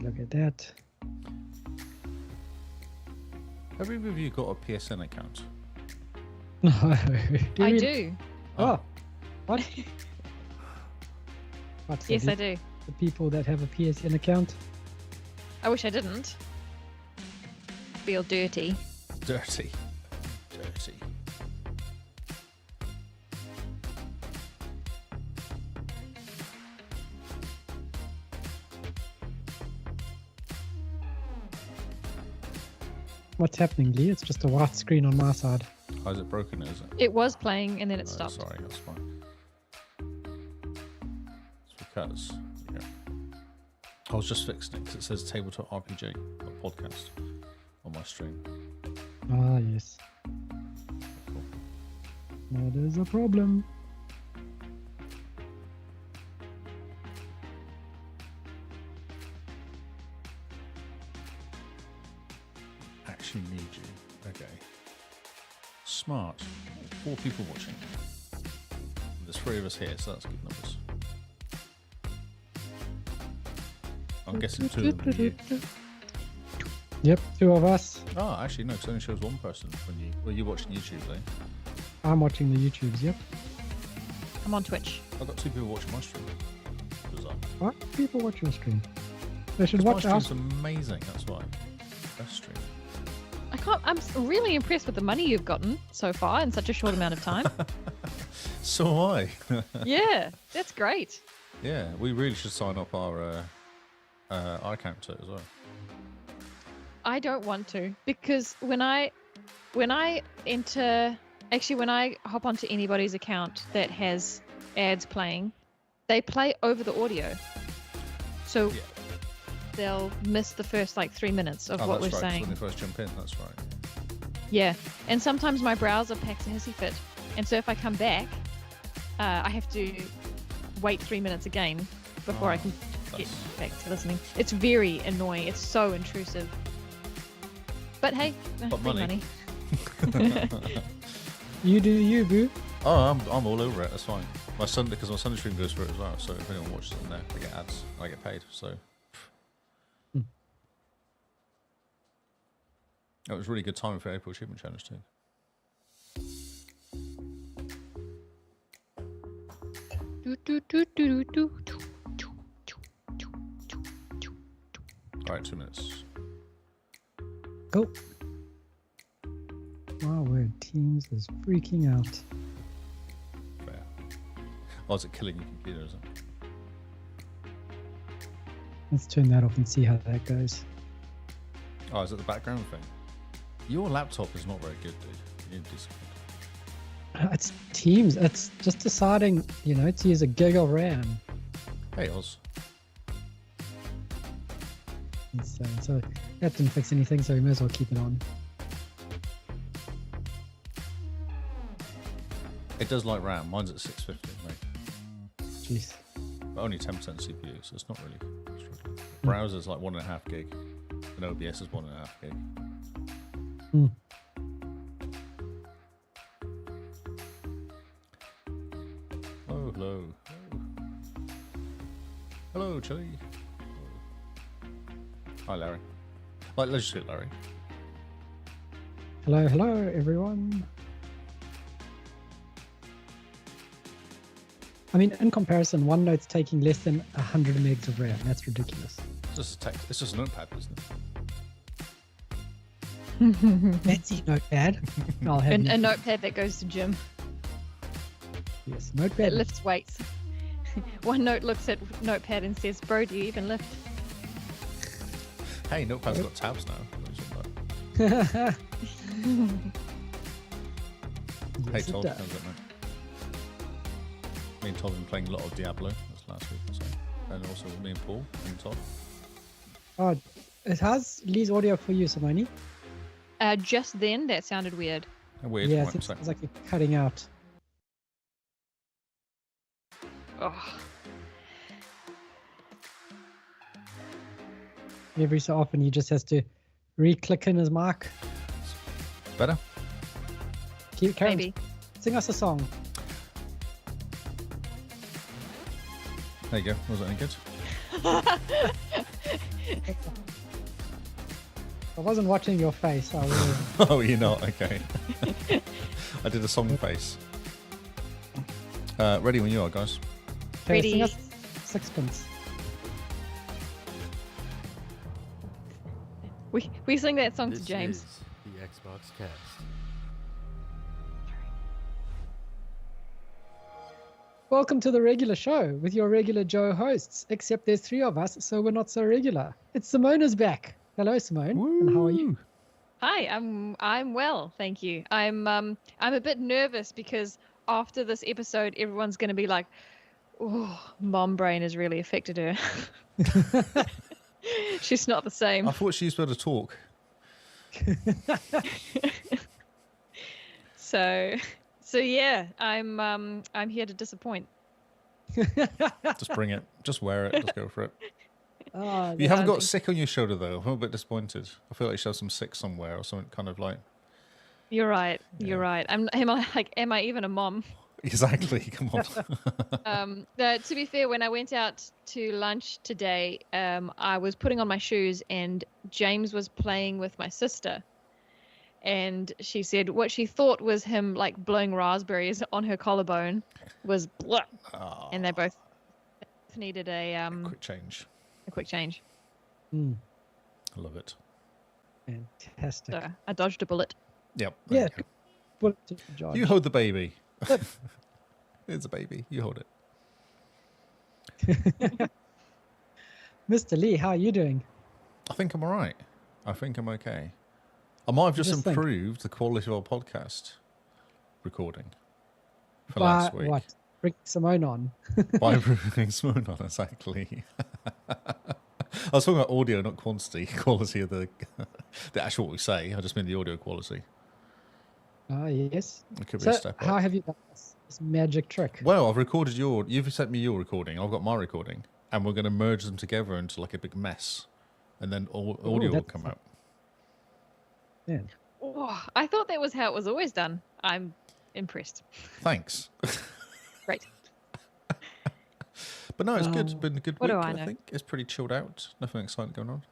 look at that. Have either of you got a PSN account? No. I do. Oh. What? What? So Yes, I do. The people that have a PSN account? I wish I didn't. Feel dirty. Dirty. What's happening, Lee? It's just a white screen on my side. Oh, is it broken, is it? It was playing and then it stopped. Sorry, that's fine. It's because... Yeah. I was just fixing it because it says Tabletop RPG, a podcast, on my stream. Ah, yes. That is a problem. Actually need you. Okay. Smart. 4 people watching. There's 3 of us here, so that's good numbers. I'm guessing 2 of them are you. Yep, 2 of us. Oh, actually no, because it only shows 1 person when you're watching YouTube, though. I'm watching the YouTubes, yep. I'm on Twitch. I've got 2 people watching my stream. Bizarre. What? People watch your stream. They should My watch ours. stream's amazing, that's why. Best stream. I'm really impressed with the money you've gotten so far in such a short amount of time. So am I. Yeah, that's great. Yeah, we really should sign up our account to it as well. I don't want to because when I hop onto anybody's account that has ads playing, they play over the audio. So Yeah. they'll miss the first 3 minutes of what we're That's right, 'cause saying. when they first jump in, that's right. Yeah, and sometimes my browser packs a hissy fit, and so if I come back, I have to wait 3 minutes again before I can get back to listening. It's very annoying. It's so intrusive. But hey, But free money. You do you, boo. Oh, I'm all over it, that's fine. My Sunday, because my Sunday stream goes for it as well, so if anyone watches it on there, they get ads, and I get paid, so... It was really good timing for April Achievement Challenge too. Alright, 2 minutes. Go. My word, Teams is freaking out. Fair. Oh, is it killing your computer, is it? Let's turn that off and see how that goes. Oh, is it the background thing? Your laptop is not very good, dude. You need to do something. It's Teams. It's just deciding, to use a gig of RAM. Hey, Oz. So that didn't fix anything, so we may as well keep it on. It does like RAM. Mine's at 650, mate. Jeez. But only 10% CPU, so it's not really struggling. Browser's like 1.5 gig. And OBS is 1.5 gig. Hmm. Oh, hello. Hello, Chili. Hi, Larry. Let's just hit Larry. Hello, everyone. I mean, in comparison, OneNote's taking less than 100 megs of RAM. That's ridiculous. It's just a notepad, isn't it? Fancy notepad. I'll have A notepad that goes to gym. Yes, It notepad. lifts weights. OneNote looks at Notepad and says, "Bro, do you even lift?" Hey, Notepad's got tabs now. Yes, Hey, it Todd, does. how's it, mate? Me and Todd have been playing a lot of Diablo. That's last week or so. And also me and Paul and Todd. Oh, it has Lee's audio for you, Simone. Just then, that sounded weird. Weird. Yeah, Right, it so- sounds like you're cutting out. Oh, Every so often, he just has to re-click in his mic. Better? Karen, maybe. sing us a song. There you go. Was that any good? I wasn't watching your face. I will. Oh, you're not? Okay. I did a song face. Ready when you are, guys. Okay, sing Ready. us sixpence. We sing that song to This James. is the XboxCast. Welcome to the regular show with your regular Joe hosts, except there's 3 of us, so we're not so regular. It's Simona's back. Hello, Simone. And how are you? Hi, I'm well, thank you. I'm a bit nervous because after this episode, everyone's going to be like, "Oh, mom brain has really affected her." She's not the same. I thought she used to be able to talk. So yeah, I'm here to disappoint. Just bring it. Just wear it. Just go for it. Ah, You haven't got thank- sick on your shoulder, though. I'm a bit disappointed. I feel like you should have some sick somewhere or something kind of like... You're right. Yeah. You're right. Am I even a mom? Exactly. Come on. To be fair, when I went out to lunch today, I was putting on my shoes and James was playing with my sister. And she said what she thought was him like blowing raspberries on her collarbone was blah. Oh, And they both needed a quick change. quick change. Mm, I love it. fantastic. So I dodged a bullet. Yep. Yeah. there you go. Bullet to the judge. You hold the baby. Look. It's a baby. You hold it. Mr. Lee, how are you doing? I think I'm all right. I think I'm okay. I might have just Just think. improved the quality of our podcast recording for By last week. what? Bring Simone on. By improving Spoon on, exactly. I was talking about audio, not quantity. Quality of the actual what we say. I just mean the audio quality. Ah, yes. It could be So, a step how up. have you done this magic trick? Well, I've recorded you've sent me your recording. I've got my recording. And we're going to merge them together into like a big mess. And then audio will that's come fun. out. Yeah. Oh, I thought that was how it was always done. I'm impressed. Thanks. Great. But no, it's good. It's been a good What week, do I I know? think. It's pretty chilled out. Nothing exciting going on.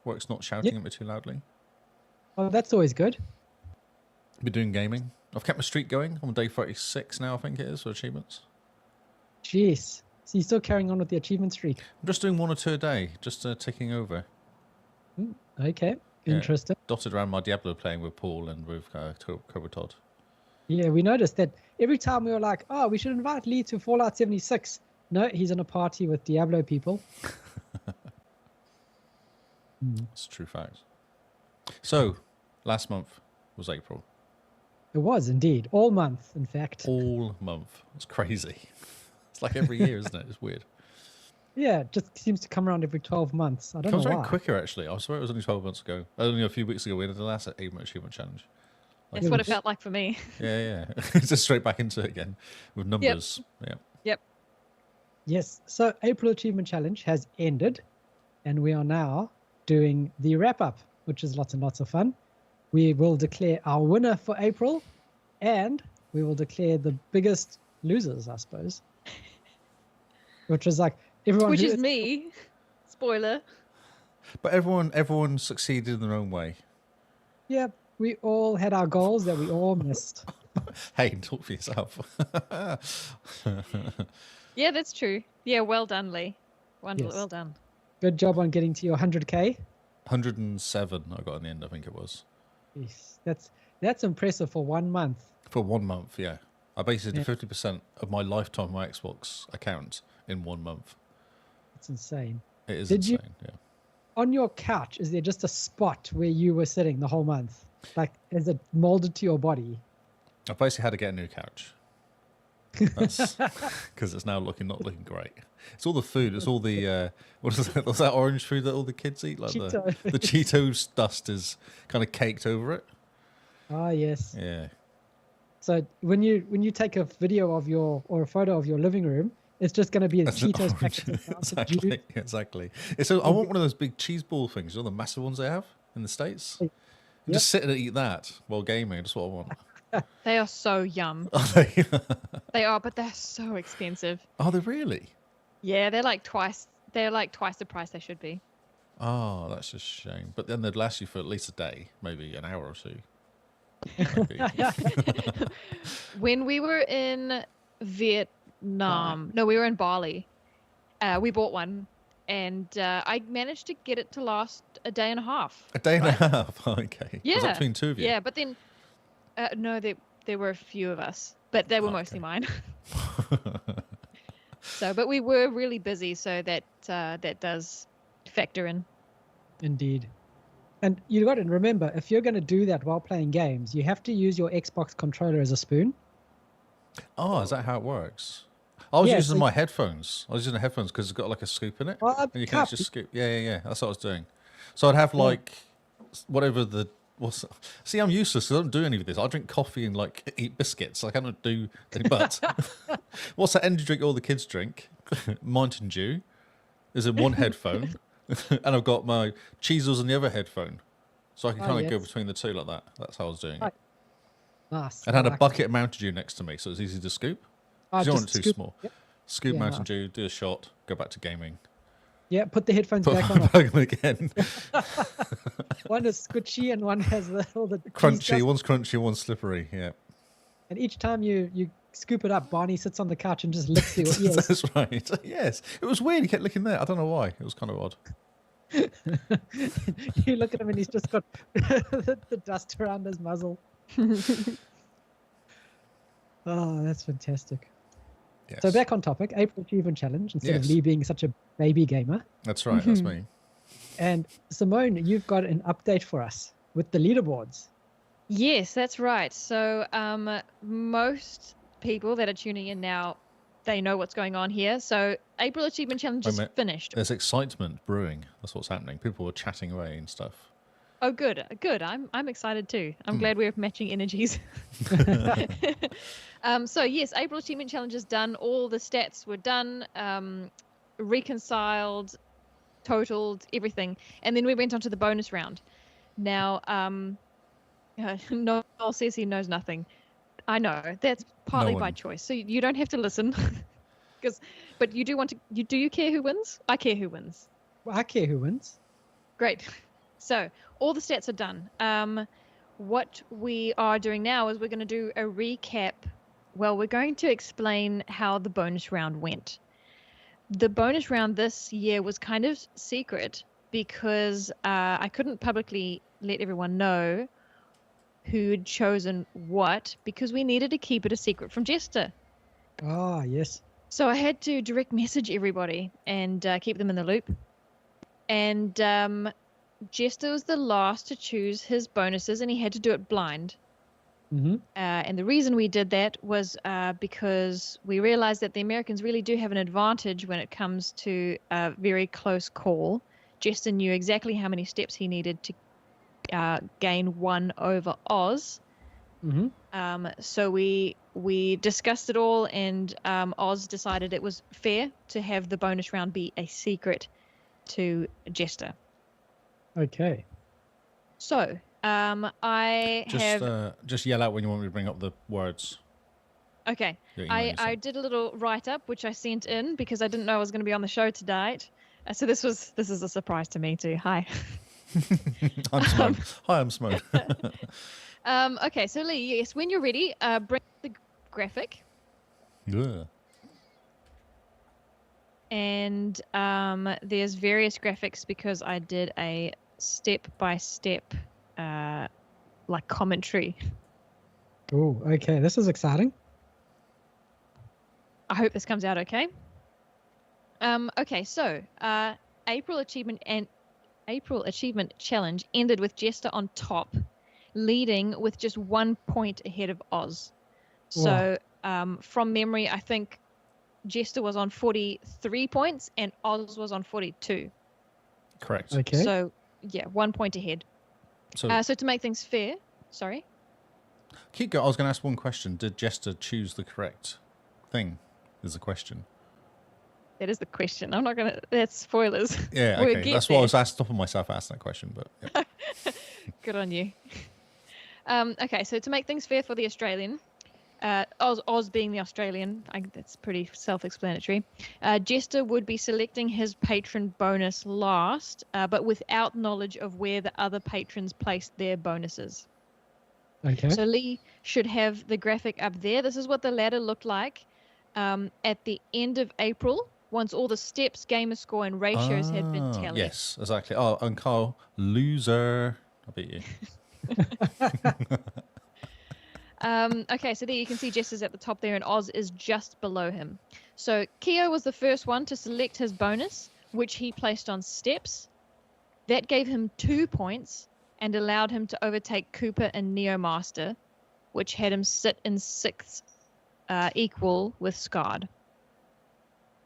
Work's not shouting at me too loudly. Well, that's always good. Been doing gaming. I've kept my streak going. I'm on day 36 now, I think it is, for achievements. Jeez. So you're still carrying on with the achievement streak. I'm just doing 1 or 2 a day, just ticking over. Okay. Yeah. Interesting. Dotted around my Diablo playing with Paul and with Cobra Todd. Yeah, we noticed that every time we were like, oh, we should invite Lee to Fallout 76. No, he's in a party with Diablo people. It's a true fact. So, last month was April. It was indeed. All month, in fact. All month. It's crazy. It's like every year, isn't it? It's weird. Yeah, it just seems to come around every 12 months. I It don't comes know around why. quicker, actually. I swear it was only 12 months ago. Only a few weeks ago, we did the last achievement challenge. Like, That's what it felt like for me. yeah. It's just straight back into it again with numbers. Yeah. Yep. Yes. So April Achievement Challenge has ended, and we are now doing the wrap-up, which is lots and lots of fun. We will declare our winner for April, and we will declare the biggest losers, I suppose. Which is like everyone Which who is me. Spoiler. But everyone succeeded in their own way. Yeah, we all had our goals that we all missed. Hey, talk for yourself. Yeah, that's true. Yeah, well done, Lee. Yes. Well done. Good job on getting to your 100K. 107 I got in the end, I think it was. Yes, that's impressive for 1 month. For 1 month, yeah. I basically Yeah. did 50% of my lifetime of my Xbox account in 1 month. It's insane. It is Did you- insane, yeah. On your couch, is there just a spot where you were sitting the whole month? Like, is it molded to your body? I basically had to get a new couch. That's because it's now not looking great. It's all the food. It's all the what is that? What's that orange food that all the kids eat? Like Cheeto. the Cheetos dust is kind of caked over it. Ah, yes. Yeah. So when you take a video of or a photo of your living room, it's just going to be a That's an Cheetos orange- packet. of mountain exactly. dew. Exactly. So I want one of those big cheese ball things. You know the massive ones they have in the States. Yep. Just sit and eat that while gaming. That's what I want. They are so yum. Are they? They are, but they're so expensive. Are they really? Yeah, they're like twice the price they should be. Oh, that's a shame. But then they'd last you for at least a day, maybe an hour or two. When we were in Vietnam, no, we were in Bali. We bought one, and I managed to get it to last a day and a half. A day and a half? Okay. Yeah. Was that between two of you? Yeah, but then, no, there were a few of us, but they were mostly mine. So, but we were really busy, so that does factor in. Indeed. And you got to remember, if you're going to do that while playing games, you have to use your Xbox controller as a spoon. Oh, is that how it works? I was using my headphones. I was using the headphones because it's got like a scoop in it. And you can just scoop. Yeah. That's what I was doing. So I'd have like whatever the... See, I'm useless because I don't do any of this. I drink coffee and like eat biscuits. I cannot do any but. What's that energy drink all the kids drink? Mountain Dew. Is in one headphone. And I've got my Cheezels in the other headphone. So I can kind of go between the two like that. That's how I was doing it. Nice. And had a bucket of Mountain Dew next to me, so it's easy to scoop. You don't want it too small. Yep. Scoop Mountain Dew, do a shot, go back to gaming. Yeah, put the headphones back on. Back on again. One is squishy and one has all the crunchy. One's crunchy, one's slippery. Yeah. And each time you scoop it up, Barney sits on the couch and just licks your ears. That's right. Yes. It was weird. He kept licking there. I don't know why. It was kind of odd. You look at him and he's just got the dust around his muzzle. Oh, that's fantastic. Yes. So back on topic, April Achievement Challenge, instead of Lee being such a baby gamer. That's right. That's me. And Simone, you've got an update for us with the leaderboards. Yes, that's right. So most people that are tuning in now, they know what's going on here. So April Achievement Challenge is finished. There's excitement brewing. That's what's happening. People were chatting away and stuff. Oh, good. I'm excited too. I'm glad we're matching energies. So yes, April Achievement Challenge is done. All the stats were done, reconciled, totaled, everything. And then we went on to the bonus round. Now, Noel says he knows nothing. I know. That's partly by choice. So you don't have to listen. But you do want to... Do you care who wins? I care who wins. Well, I care who wins. Great. So all the stats are done. What we are doing now is we're going to do a recap. Well, we're going to explain how the bonus round went. The bonus round this year was kind of secret because I couldn't publicly let everyone know who'd chosen what because we needed to keep it a secret from Jester. Ah, yes. So I had to direct message everybody and keep them in the loop. And Jester was the last to choose his bonuses, and he had to do it blind. Mm-hmm. And the reason we did that was because we realized that the Americans really do have an advantage when it comes to a very close call. Jester knew exactly how many steps he needed to gain 1 over Oz. Mm-hmm. So we discussed it all, and Oz decided it was fair to have the bonus round be a secret to Jester. Okay. So, just yell out when you want me to bring up the words. Okay. I did a little write-up, which I sent in because I didn't know I was going to be on the show tonight. So this is a surprise to me too. Hi. I'm Simone. Hi, I'm Simone. Okay, so Lee, yes, when you're ready, bring the graphic. Yeah. And there's various graphics because I did a step-by-step like commentary. Oh, okay. This is exciting. I hope this comes out okay. Okay, so April Achievement Challenge ended with Jester on top, leading with just 1 point ahead of Oz. So from memory, I think Jester was on 43 points and Oz was on 42. Correct. Okay. So, yeah, 1 point ahead. So to make things fair, sorry? Keep going. I was going to ask one question. Did Jester choose the correct thing? Is the question. That is the question. I'm not going to... That's spoilers. Yeah, okay. That's why I was stopping myself asking that question, but... Yeah. Good on you. Okay, so to make things fair for the Australian, Oz being the Australian, that's pretty self-explanatory. Jester would be selecting his patron bonus last, but without knowledge of where the other patrons placed their bonuses. Okay. So Lee should have the graphic up there. This is what the ladder looked like at the end of April, once all the steps, gamer score, and ratios had been tallied. Yes, exactly. Oh, and Carl, loser. I beat you. Okay, so there you can see Jester's at the top there, and Oz is just below him. So Keo was the first one to select his bonus, which he placed on steps. That gave him 2 points and allowed him to overtake Cooper and Neo Master, which had him sit in 6th, equal with Scarred.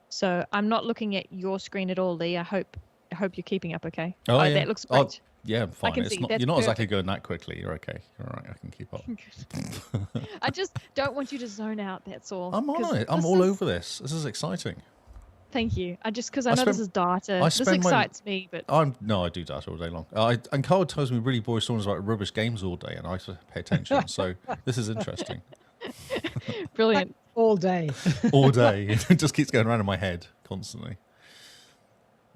So I'm not looking at your screen at all, Lee. I hope you're keeping up okay. Oh, yeah. That looks great. Yeah, I'm fine. I can see. You're not exactly going that quickly. You're okay. You're all right. I can keep up. I just don't want you to zone out, that's all. I'm on it. I'm all over this. This is exciting. Thanay you. Because I know this is data. This excites me, but I do data all day long. And Carl tells me really boring stories about rubbish games all day, and I have to pay attention. So this is interesting. Brilliant. All day. All day. It just keeps going around in my head constantly.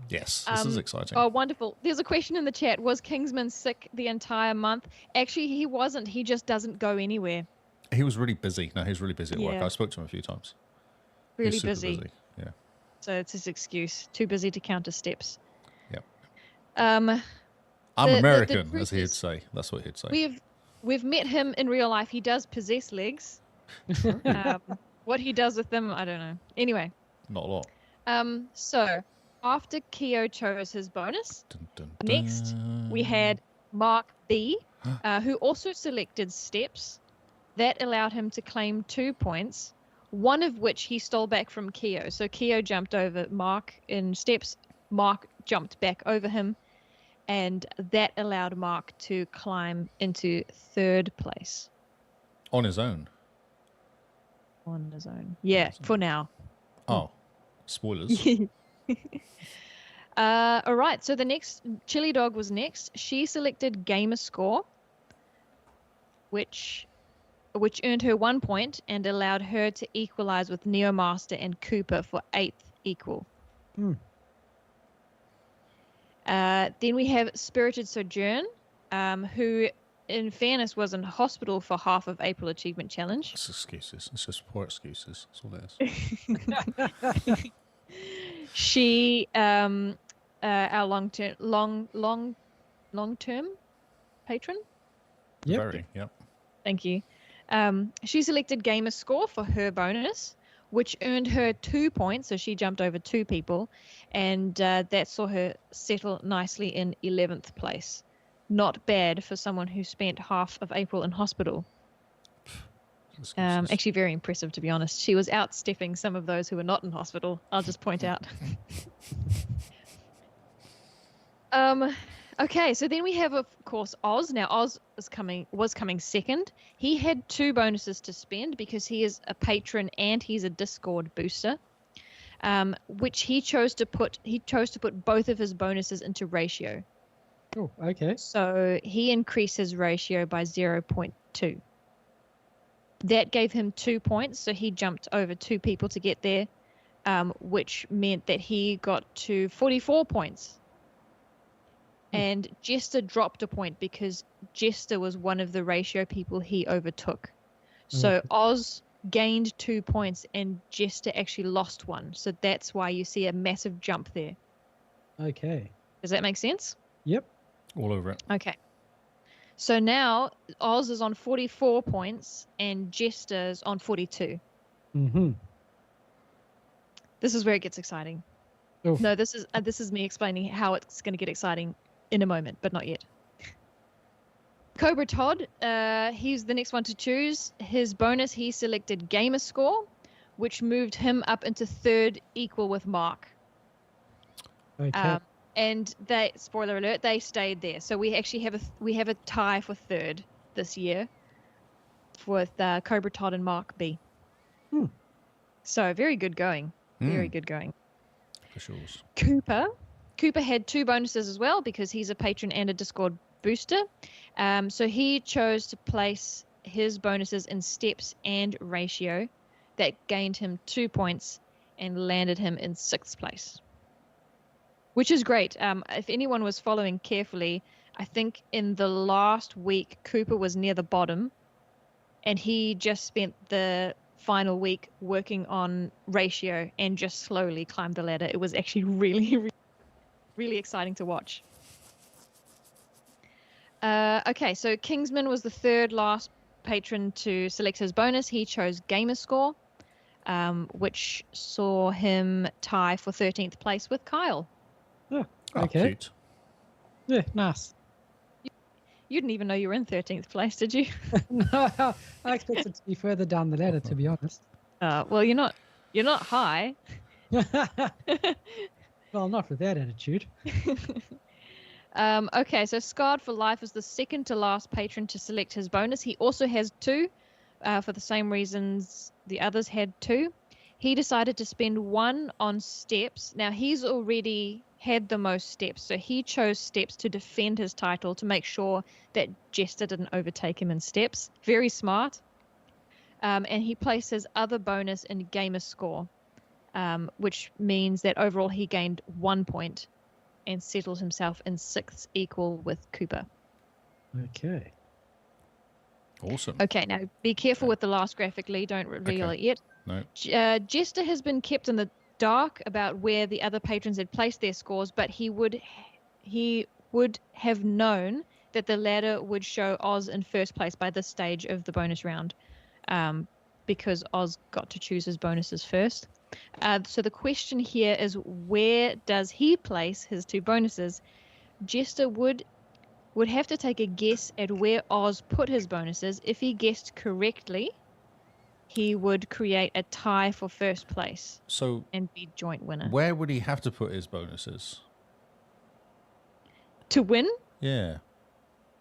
Yes, this is exciting. Oh, wonderful. There's a question in the chat. Was Kingsman sick the entire month? Actually, he wasn't. He just doesn't go anywhere. He was really busy. No, he was really busy at work. I spoke to him a few times. Really busy. Yeah. So it's his excuse. Too busy to count his steps. Yep. I'm American, as he'd say. That's what he'd say. We've met him in real life. He does possess legs. What he does with them, I don't know. Anyway. Not a lot. So after Keo chose his bonus, next we had Mark B, who also selected steps. That allowed him to claim 2 points, one of which he stole back from Keo. So Keo jumped over Mark in steps. Mark jumped back over him, and that allowed Mark to climb into 3rd place. On his own? On his own. Yeah, for now. Oh, spoilers. All right, so the next, Chili Dog was next. She selected gamer score, which earned her 1 point and allowed her to equalize with Neo Master and Cooper for 8th equal. Then we have Spirited Sojourn, who, in fairness, was in hospital for half of April Achievement Challenge. It's excuses. It's just poor excuses. That's all it is. She, our long-term patron. Yep. Very, yep. Thank you. She selected gamer score for her bonus, which earned her 2 points, so she jumped over 2 people, and that saw her settle nicely in 11th place. Not bad for someone who spent half of April in hospital. Actually very impressive, to be honest. She was outstepping some of those who were not in hospital, I'll just point out. Okay, so then we have, of course, Oz. Now, Oz was coming second. He had 2 bonuses to spend because he is a patron and he's a Discord booster, which he chose to put both of his bonuses into ratio. Oh, okay. So he increased his ratio by 0.2. That gave him 2 points, so he jumped over 2 people to get there, which meant that he got to 44 points. And Jester dropped a point because Jester was one of the ratio people he overtook. So Oz gained 2 points and Jester actually lost 1. So that's why you see a massive jump there. Okay. Does that make sense? Yep. All over it. Okay. So now Oz is on 44 points and Jester's on 42. Mm-hmm. This is where it gets exciting. Oof. No, this is me explaining how it's going to get exciting in a moment, but not yet. Cobra Todd, he's the next one to choose. His bonus, he selected gamer score, which moved him up into 3rd equal with Mark. Okay. And they, spoiler alert, they stayed there. So we actually have a tie for 3rd this year with Cobra Todd and Mark B. So very good going. Very good going. For sure. Cooper had 2 bonuses as well because he's a patron and a Discord booster. So he chose to place his bonuses in steps and ratio. That gained him 2 points and landed him in 6th place, which is great. If anyone was following carefully, I think in the last week, Cooper was near the bottom, and he just spent the final week working on ratio and just slowly climbed the ladder. It was actually really, really exciting to watch. Okay, so Kingsman was the third last patron to select his bonus. He chose Gamerscore, which saw him tie for 13th place with Kyle. Oh, okay. Cute. Yeah, nice. You didn't even know you were in 13th place, did you? No, I expected to be further down the ladder, to be honest. Well, you're not high. Well, not with that attitude. Okay, so Scarred for Life is the second to last patron to select his bonus. He also has 2, for the same reasons the others had 2. He decided to spend 1 on steps. Now, he's already had the most steps, so he chose steps to defend his title, to make sure that Jester didn't overtake him in steps. Very smart. And he placed his other bonus in Gamerscore, which means that overall he gained 1 point and settled himself in 6th, equal with Cooper. Okay. Awesome. Okay, now be careful with the last graphic, Lee. Don't reveal it yet. No. Jester has been kept in the dark about where the other patrons had placed their scores, but he would have known that the ladder would show Oz in first place by this stage of the bonus round, because Oz got to choose his bonuses first. So the question here is, where does he place his 2 bonuses? Jester would have to take a guess at where Oz put his bonuses. If he guessed correctly, he would create a tie for first place and be joint winner. Where would he have to put his bonuses? To win? Yeah.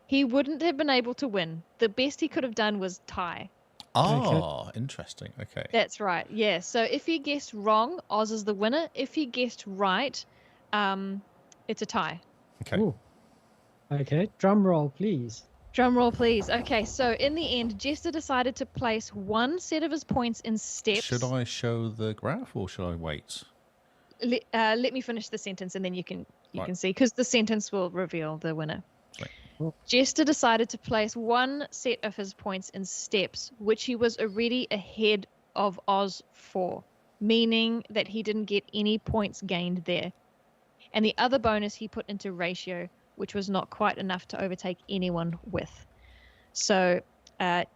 He wouldn't have been able to win. The best he could have done was tie. Oh, interesting. Okay. That's right. Yeah. So if he guessed wrong, Oz is the winner. If he guessed right, it's a tie. Okay. Ooh. Okay. Drum roll, please. Drum roll, please. Okay. So in the end, Jester decided to place 1 set of his points in steps. Should I show the graph or should I wait? Let me finish the sentence and then you can see, because the sentence will reveal the winner. Right. Jester decided to place 1 set of his points in steps, which he was already ahead of Oz for, meaning that he didn't get any points gained there. And the other bonus he put into ratio, which was not quite enough to overtake anyone with. So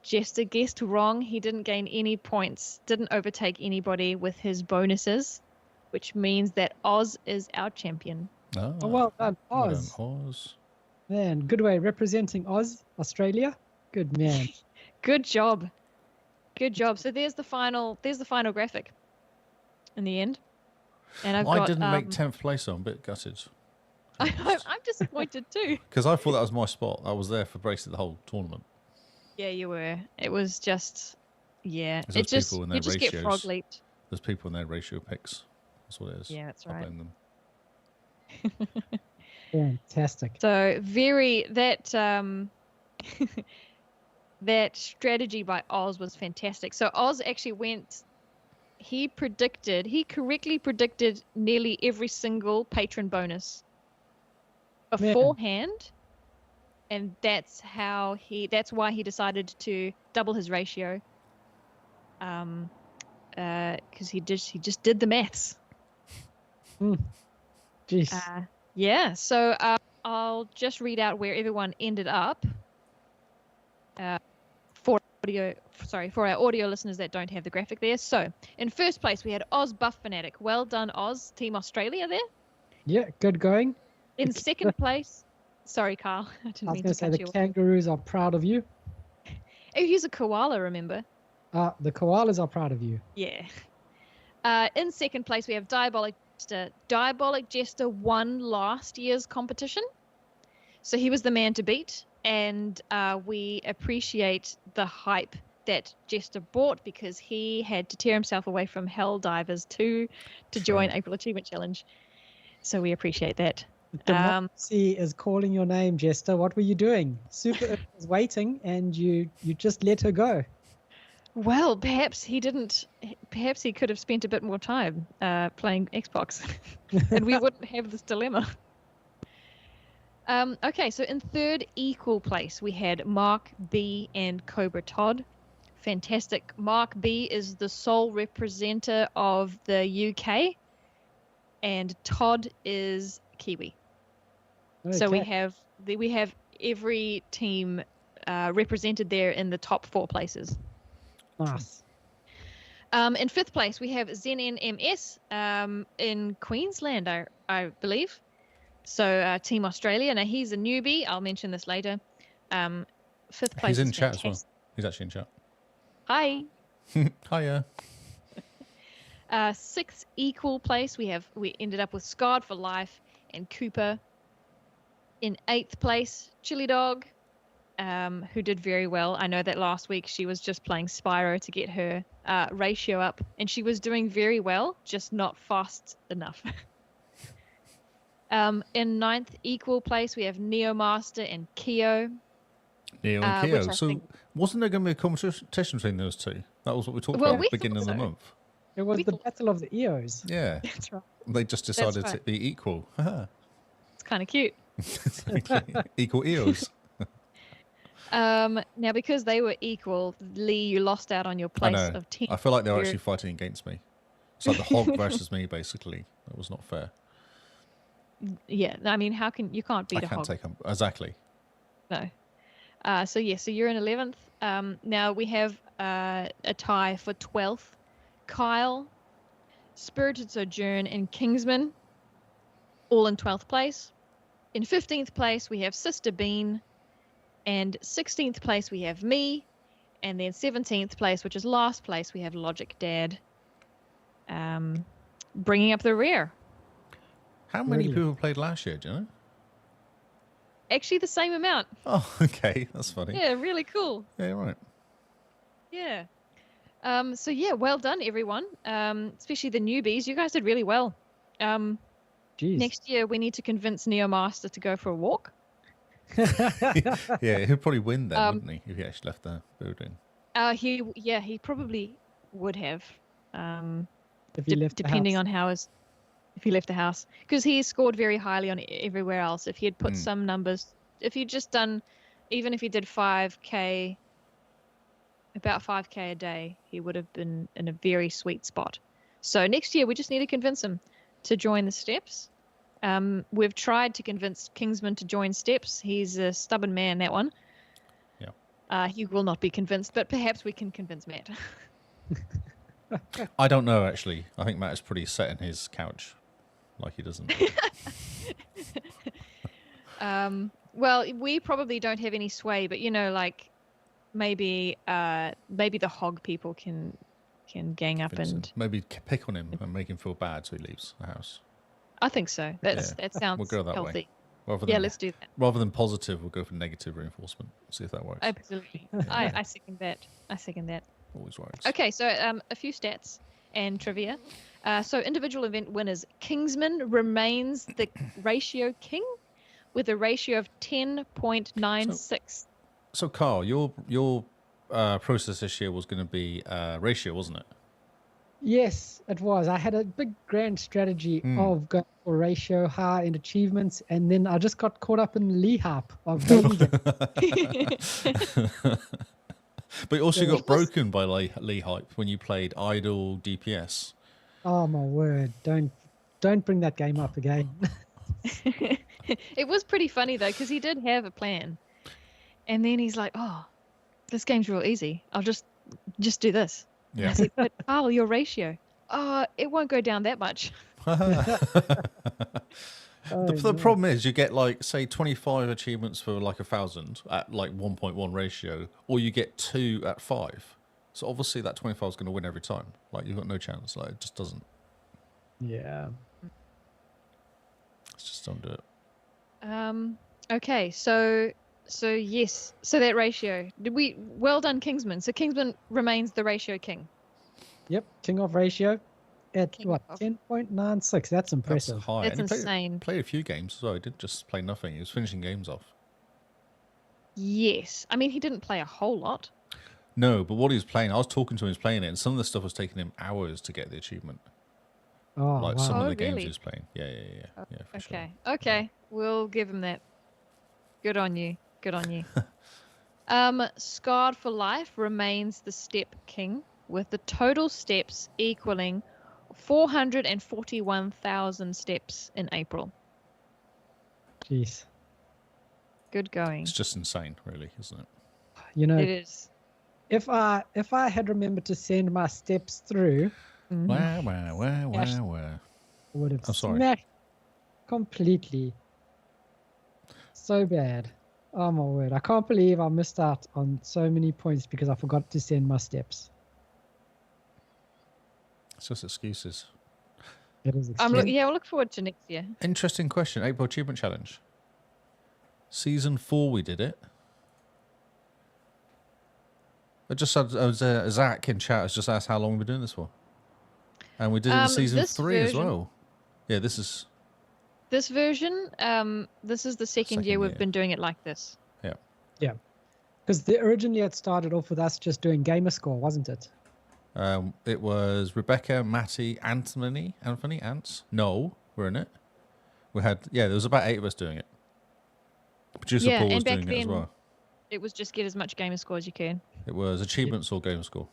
Jester guessed wrong. He didn't gain any points, didn't overtake anybody with his bonuses, which means that Oz is our champion. Oh, well done, Oz. Well done, Oz. Man, good way representing Oz, Australia. Good man. Good job. Good job. So there's the final graphic in the end. And I didn't make 10th place. I'm a bit gutted. I'm disappointed too. Because I thought that was my spot. I was there for basically the whole tournament. Yeah, you were. It was just, yeah. You just get frog leaped. There's people in their ratio picks. That's what it is. Yeah, that's right. I blame them. Fantastic. So that strategy by Oz was fantastic. So Oz actually he correctly predicted nearly every single patron bonus beforehand. And that's why he decided to double his ratio. Because he just did the maths. Jeez. Yeah, so I'll just read out where everyone ended up for our audio listeners that don't have the graphic there. So in first place, we had Oz Buff Fanatic. Well done, Oz. Team Australia there. Yeah, good going. In second place, sorry, Carl. I was going to say the kangaroos are proud of you. Oh, he's a koala, remember? The koalas are proud of you. Yeah. In second place, we have Diabolic Jester. Diabolic Jester won last year's competition, so he was the man to beat, and we appreciate the hype that Jester brought, because he had to tear himself away from Hell Divers to join April Achievement Challenge. So we appreciate that. Democracy is calling your name, Jester. What were you doing? Super was waiting, and you just let her go. Well, perhaps he didn't. Perhaps he could have spent a bit more time playing Xbox, and we wouldn't have this dilemma. Okay, so in third equal place, we had Mark B and Cobra Todd. Fantastic. Mark B is the sole representative of the UK, and Todd is Kiwi. Okay. So we have every team represented there in the top 4 places. Nice. In fifth place, we have ZNMS in Queensland, I believe. So Team Australia. Now, he's a newbie. I'll mention this later. Fifth place. He's in chat as well. He's actually in chat. Hi. Hiya. Sixth equal place, we ended up with Scarred for Life and Cooper. In 8th place, Chili Dog, who did very well. I know that last week she was just playing Spyro to get her ratio up, and she was doing very well, just not fast enough. In 9th equal place, we have Neomaster and Keo. Neo and Keo. So wasn't there going to be a competition between those two? That was what we talked about at the beginning of the month. It was the Battle of the Eos. Yeah. That's right. They just decided to be equal. It's kind of cute. Equal Eos. Now, because they were equal, Lee, you lost out on your place of 10. I feel like they're actually fighting against me. It's like the hog versus me, basically. That was not fair. Yeah, I mean, you can't beat a hog. I can't take them. Exactly. No. So you're in 11th. Now we have a tie for 12th. Kyle, Spirited Sojourn, and Kingsman, all in 12th place. In 15th place, we have Sister Bean, and 16th place, we have me, and then 17th place, which is last place, we have Logic Dad, bringing up the rear. How many people played last year, do you know? Actually, the same amount. Oh, okay. That's funny. Yeah, really cool. Yeah, right. Yeah. So yeah, well done, everyone. Especially the newbies. You guys did really well. Next year, we need to convince Neomaster to go for a walk. Yeah, he'd probably win then, wouldn't he, if he actually left the building? He probably would have. If he left depending the house. on how if he left the house, because he scored very highly on everywhere else. If he had put some numbers, if he'd just done, even if he did 5K, about 5K a day, he would have been in a very sweet spot. So next year, we just need to convince him to join the steps. We've tried to convince Kingsman to join steps. He's a stubborn man, that one. Yeah. He will not be convinced, but perhaps we can convince Matt. I don't know, actually. I think Matt is pretty set in his couch. Like he doesn't. Well, we probably don't have any sway, but like maybe the hog people can gang up and maybe pick on him and make him feel bad so he leaves the house. I think so. That sounds we'll go that healthy. Way. Let's do that. Rather than positive, we'll go for negative reinforcement. See if that works. Absolutely. I second that. Always works. Okay, so a few stats and trivia. So individual event winners. Kingsman remains the ratio king with a ratio of 10.96. So Carl, your process this year was going to be ratio, wasn't it? Yes, it was. I had a big grand strategy of going for ratio, high in achievements, and then I just got caught up in the Lee hype of But you also got broken by Lee hype when you played Idle DPS. Oh my word! Don't bring that game up again. It was pretty funny though, because he did have a plan, and then he's like, "Oh, this game's real easy. I'll just do this." Yeah. And I said, "But Carl, your ratio, it won't go down that much." The problem is you get like say 25 achievements for like 1,000 at like 1.1 ratio, or you get 2 at 5. So obviously that 25 is going to win every time. Like you've got no chance. Like it just doesn't. Yeah. Let's just don't do it. Okay, so yes, so that ratio. Well done, Kingsman. So Kingsman remains the ratio king. Yep, king of ratio. at what, 10.96? That's impressive. That's high. That's and insane. Played a few games as well. He didn't just play nothing. He was finishing games off. Yes. I mean, he didn't play a whole lot. No, but what he was playing, I was talking to him, he was playing it, and some of the stuff was taking him hours to get the achievement. Oh, like wow. some of the really? games he was playing. Yeah, for sure. Okay. We'll give him that. Good on you. Good on you. Scarred for Life remains the step king, with the total steps equaling 441,000 steps in April. Jeez. Good going. It's just insane, really, isn't it? You know, It is. if I had remembered to send my steps through, Wow. I would have I'm sorry. smashed completely. So bad. Oh my word. I can't believe I missed out on so many points because I forgot to send my steps. It's just excuses. It is We'll look forward to next year. Interesting question. April Achievement Challenge. Season 4 we did it. I just had Zach in chat has just asked how long we've been doing this for. And we did it in season 3 as well. Yeah, this is... This version, this is the second year we've been doing it like this. Yeah. Yeah. Because originally it started off with us just doing gamer score, wasn't it? It was Rebecca, Matty, Anthony, Ants. No, we're in it. We had, there was about 8 of us doing it. Producer Paul was doing it as well. It was just get as much gamer score as you can. It was achievements or gamer score.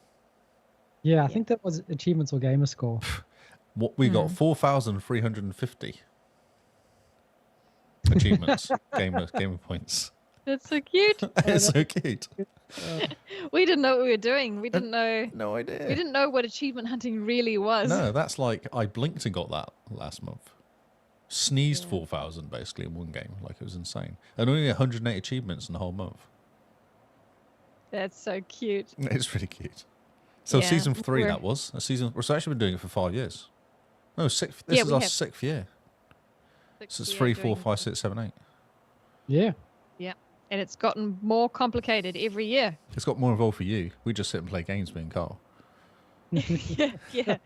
Yeah, I think that was achievements or gamer score. What we got 4,350 achievements, gamer points. That's so cute. It's so cute. We didn't know what we were doing. We didn't know. No idea. We didn't know what achievement hunting really was. No, that's like I blinked and got that last month. Sneezed 4,000 basically in one game. Like it was insane. And only 108 achievements in the whole month. That's so cute. It's really cute. So season 3 that was. We've actually been doing it for 5 years. No, 6th. This is our 6th year. So it's 3, 4, 5, 6, 7, 8. Yeah. Yeah. And it's gotten more complicated every year. It's got more involved for you. We just sit and play games, me and Carl. Yeah.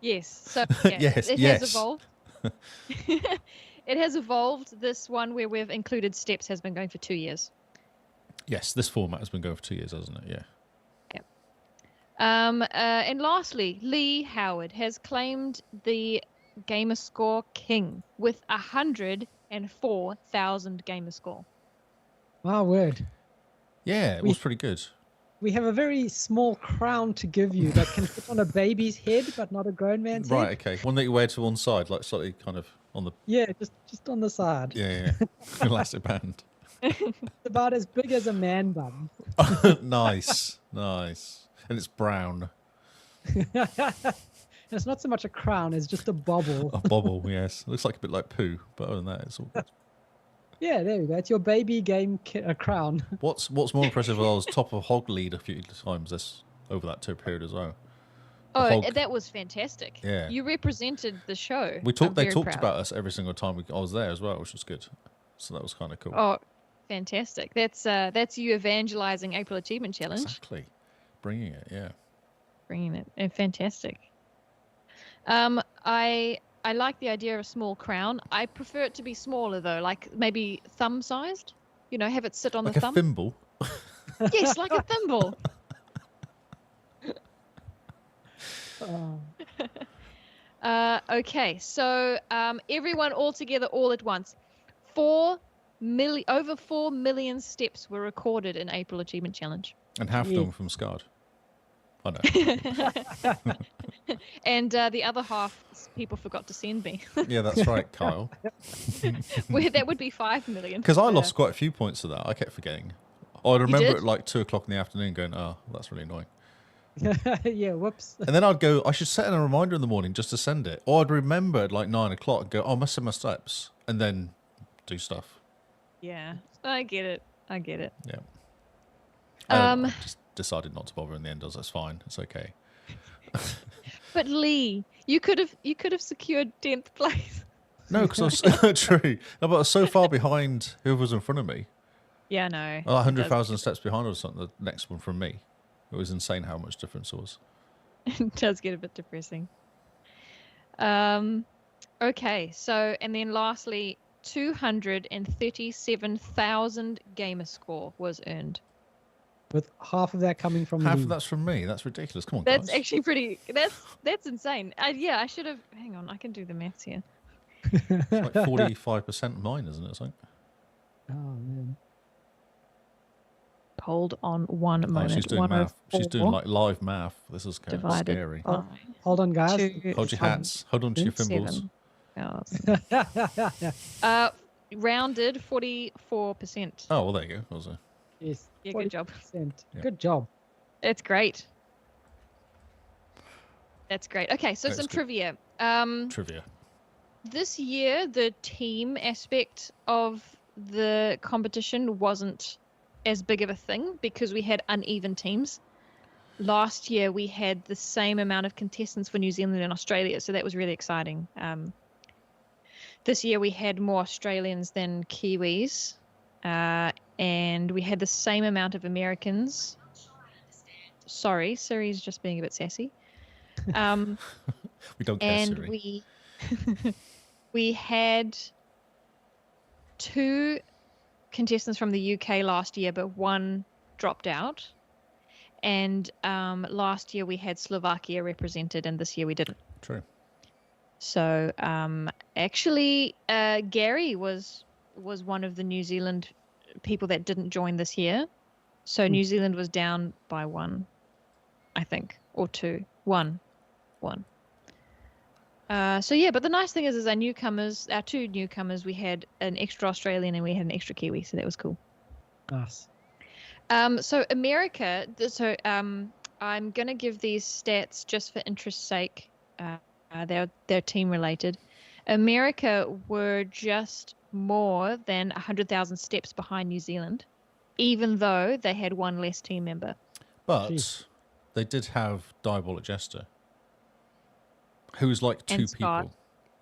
Yes. So yes. It has evolved. It has evolved. This one where we've included steps has been going for 2 years. Yes, this format has been going for 2 years, hasn't it? Yeah. And lastly, Lee Howard has claimed the gamer score king with 104,000 gamer score. My word. Yeah, it was pretty good. We have a very small crown to give you that can fit on a baby's head, but not a grown man's head. Right, okay. One that you wear to one side, like slightly kind of on the... Yeah, just on the side. Yeah. Elastic band. It's about as big as a man bun. Nice. And it's brown. It's not so much a crown, it's just a bobble. A bobble, yes. It looks like a bit like poo, but other than that, it's all good. Yeah, there we go. It's your baby game crown. What's more impressive, I was top of Hog Lead a few times over that period as well. That was fantastic. Yeah. You represented the show. They talked about us every single time I was there as well, which was good. So that was kind of cool. Oh, fantastic. That's you evangelizing April Achievement Challenge. Exactly. Bringing it, yeah. Bringing it. Fantastic. I like the idea of a small crown. I prefer it to be smaller though, like maybe thumb-sized. You know, have it sit on the thumb. Like a thimble? Yes, like a thimble. Okay, so everyone all together all at once. Over 4 million steps were recorded in April Achievement Challenge. And half of them from Scarred. I know. And the other half people forgot to send me. Yeah, that's right, Kyle. That would be 5 million. Because I lost quite a few points to that. I kept forgetting. I'd remember at like 2 o'clock in the afternoon going, oh, that's really annoying. Yeah, whoops. And then I'd go, I should set in a reminder in the morning just to send it. Or I'd remember at like 9 o'clock and go, oh, I must send my steps. And then do stuff. Yeah, I get it. Yeah. I just decided not to bother in the end. That's fine. It's okay. But Lee, you could have secured 10th place. No, because I was true. No, but I was so far behind whoever was in front of me. Yeah, no. 100,000 steps behind or something. The next one from me. It was insane how much difference it was. It does get a bit depressing. Okay, so, and then lastly, 237,000 gamer score was earned. With half of that coming from Half Lee. of that's from me. That's ridiculous. Come on, That's guys. actually pretty, that's insane. Yeah, I should have, hang on, I can do the maths here. It's like 45% of mine, isn't it? Oh, man. Hold on one moment. She's doing math. She's doing like live math. This is kind of scary. Hold on, guys. Hold your hats. Hold on to your thimbles. Rounded 44%. Oh, well, there you go. Was it? Yes. Yeah, good job. Yeah. Good job. That's great. That's great. Okay, so some trivia. Trivia. This year, the team aspect of the competition wasn't as big of a thing because we had uneven teams. Last year, we had the same amount of contestants for New Zealand and Australia, so that was really exciting. This year, we had more Australians than Kiwis, and we had the same amount of Americans. Sorry, Siri's just being a bit sassy. We don't care, and Siri. we had 2 contestants from the UK last year, but 1 dropped out. And last year we had Slovakia represented, and this year we didn't. True. So actually, Gary was one of the New Zealand people that didn't join this year. So New Zealand was down by 1, I think, or 2. 1. So yeah, but the nice thing is our 2 newcomers, we had an extra Australian and we had an extra Kiwi, so that was cool. Nice. So America, I'm going to give these stats just for interest's sake. They're team related. America were just more than 100,000 steps behind New Zealand, even though they had 1 less team member. But they did have Diabolic Jester, who was like 2 people.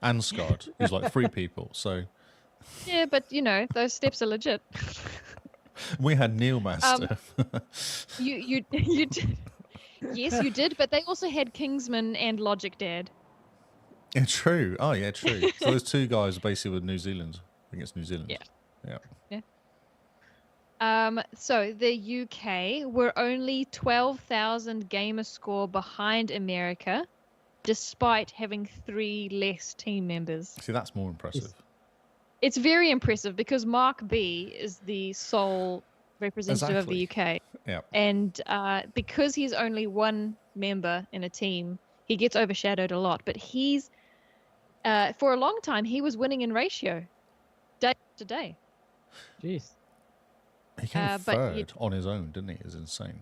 And Scott, who's like 3 people. So yeah, but those steps are legit. We had Neil Master. You did. Yes, you did, but they also had Kingsman and Logic Dad. Yeah, true. Oh, yeah, true. So those 2 guys basically were New Zealand against New Zealand. Yeah. So the UK were only 12,000 gamer score behind America, despite having 3 less team members. See, that's more impressive. It's very impressive because Mark B is the sole representative of the UK. Yeah. And because he's only 1 member in a team, he gets overshadowed a lot. But he's, for a long time, he was winning in ratio, day to day. Jeez. He came 3rd on his own, didn't he? It's insane.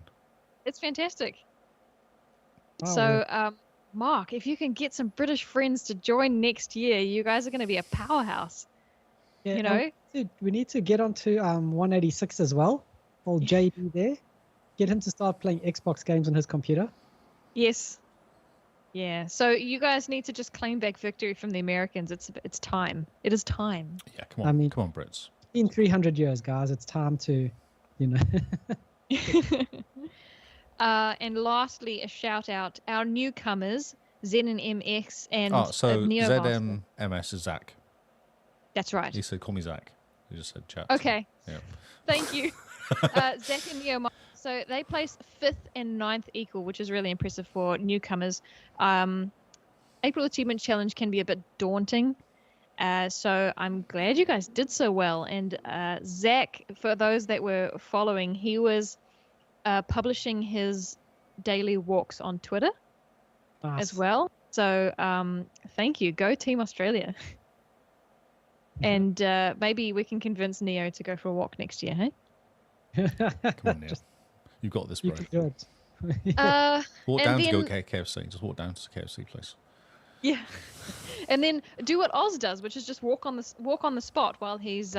It's fantastic. Wow, So, Mark, if you can get some British friends to join next year, you guys are going to be a powerhouse. Yeah, we need to get onto 186 as well. Old JD there. Get him to start playing Xbox games on his computer. Yes. Yeah. So you guys need to just claim back victory from the Americans. It's time. It is time. Yeah, come on. Come on, Brits. In 300 years, guys, it's time to, And lastly, a shout out our newcomers, Zen and MX and Neo. ZMMS is Zach. That's right. He said, "Call me Zach." He just said, "Chat." Okay. So, yeah. Thank you, Zach and Neo. So they placed 5th and 9th equal, which is really impressive for newcomers. April Achievement Challenge can be a bit daunting. So I'm glad you guys did so well. And Zach, for those that were following, he was publishing his daily walks on Twitter as well. So thank you. Go Team Australia. And maybe we can convince Neo to go for a walk next year, hey? Come on, Neo. You've got this, bro. You can do it. Walk down to go KFC. Just walk down to the KFC place. Yeah. And then do what Oz does, which is just walk on the spot while he's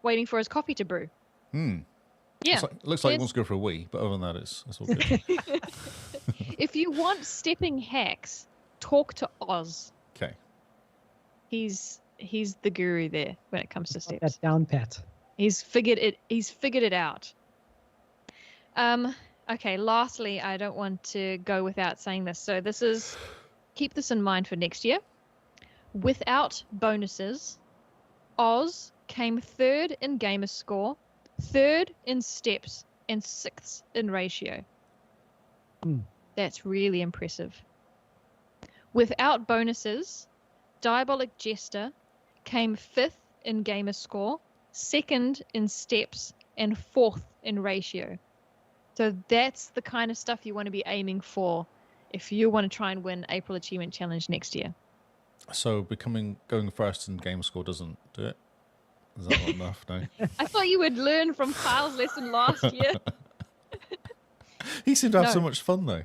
waiting for his coffee to brew. Yeah. Looks like he wants to go for a wee, but other than that, it's all good. If you want stepping hacks, talk to Oz. Okay. He's the guru there when it comes to steps. That down pat. He's figured it out. Okay, lastly, I don't want to go without saying this. So keep this in mind for next year. Without bonuses, Oz came 3rd in gamer score, 3rd in steps, and 6th in ratio. That's really impressive. Without bonuses, Diabolic Jester came 5th in gamer score, 2nd in steps, and 4th in ratio. So that's the kind of stuff you want to be aiming for if you want to try and win April Achievement Challenge next year. So going first in game score doesn't do it? Is that not enough? No. I thought you would learn from Kyle's lesson last year. He seemed to have so much fun though.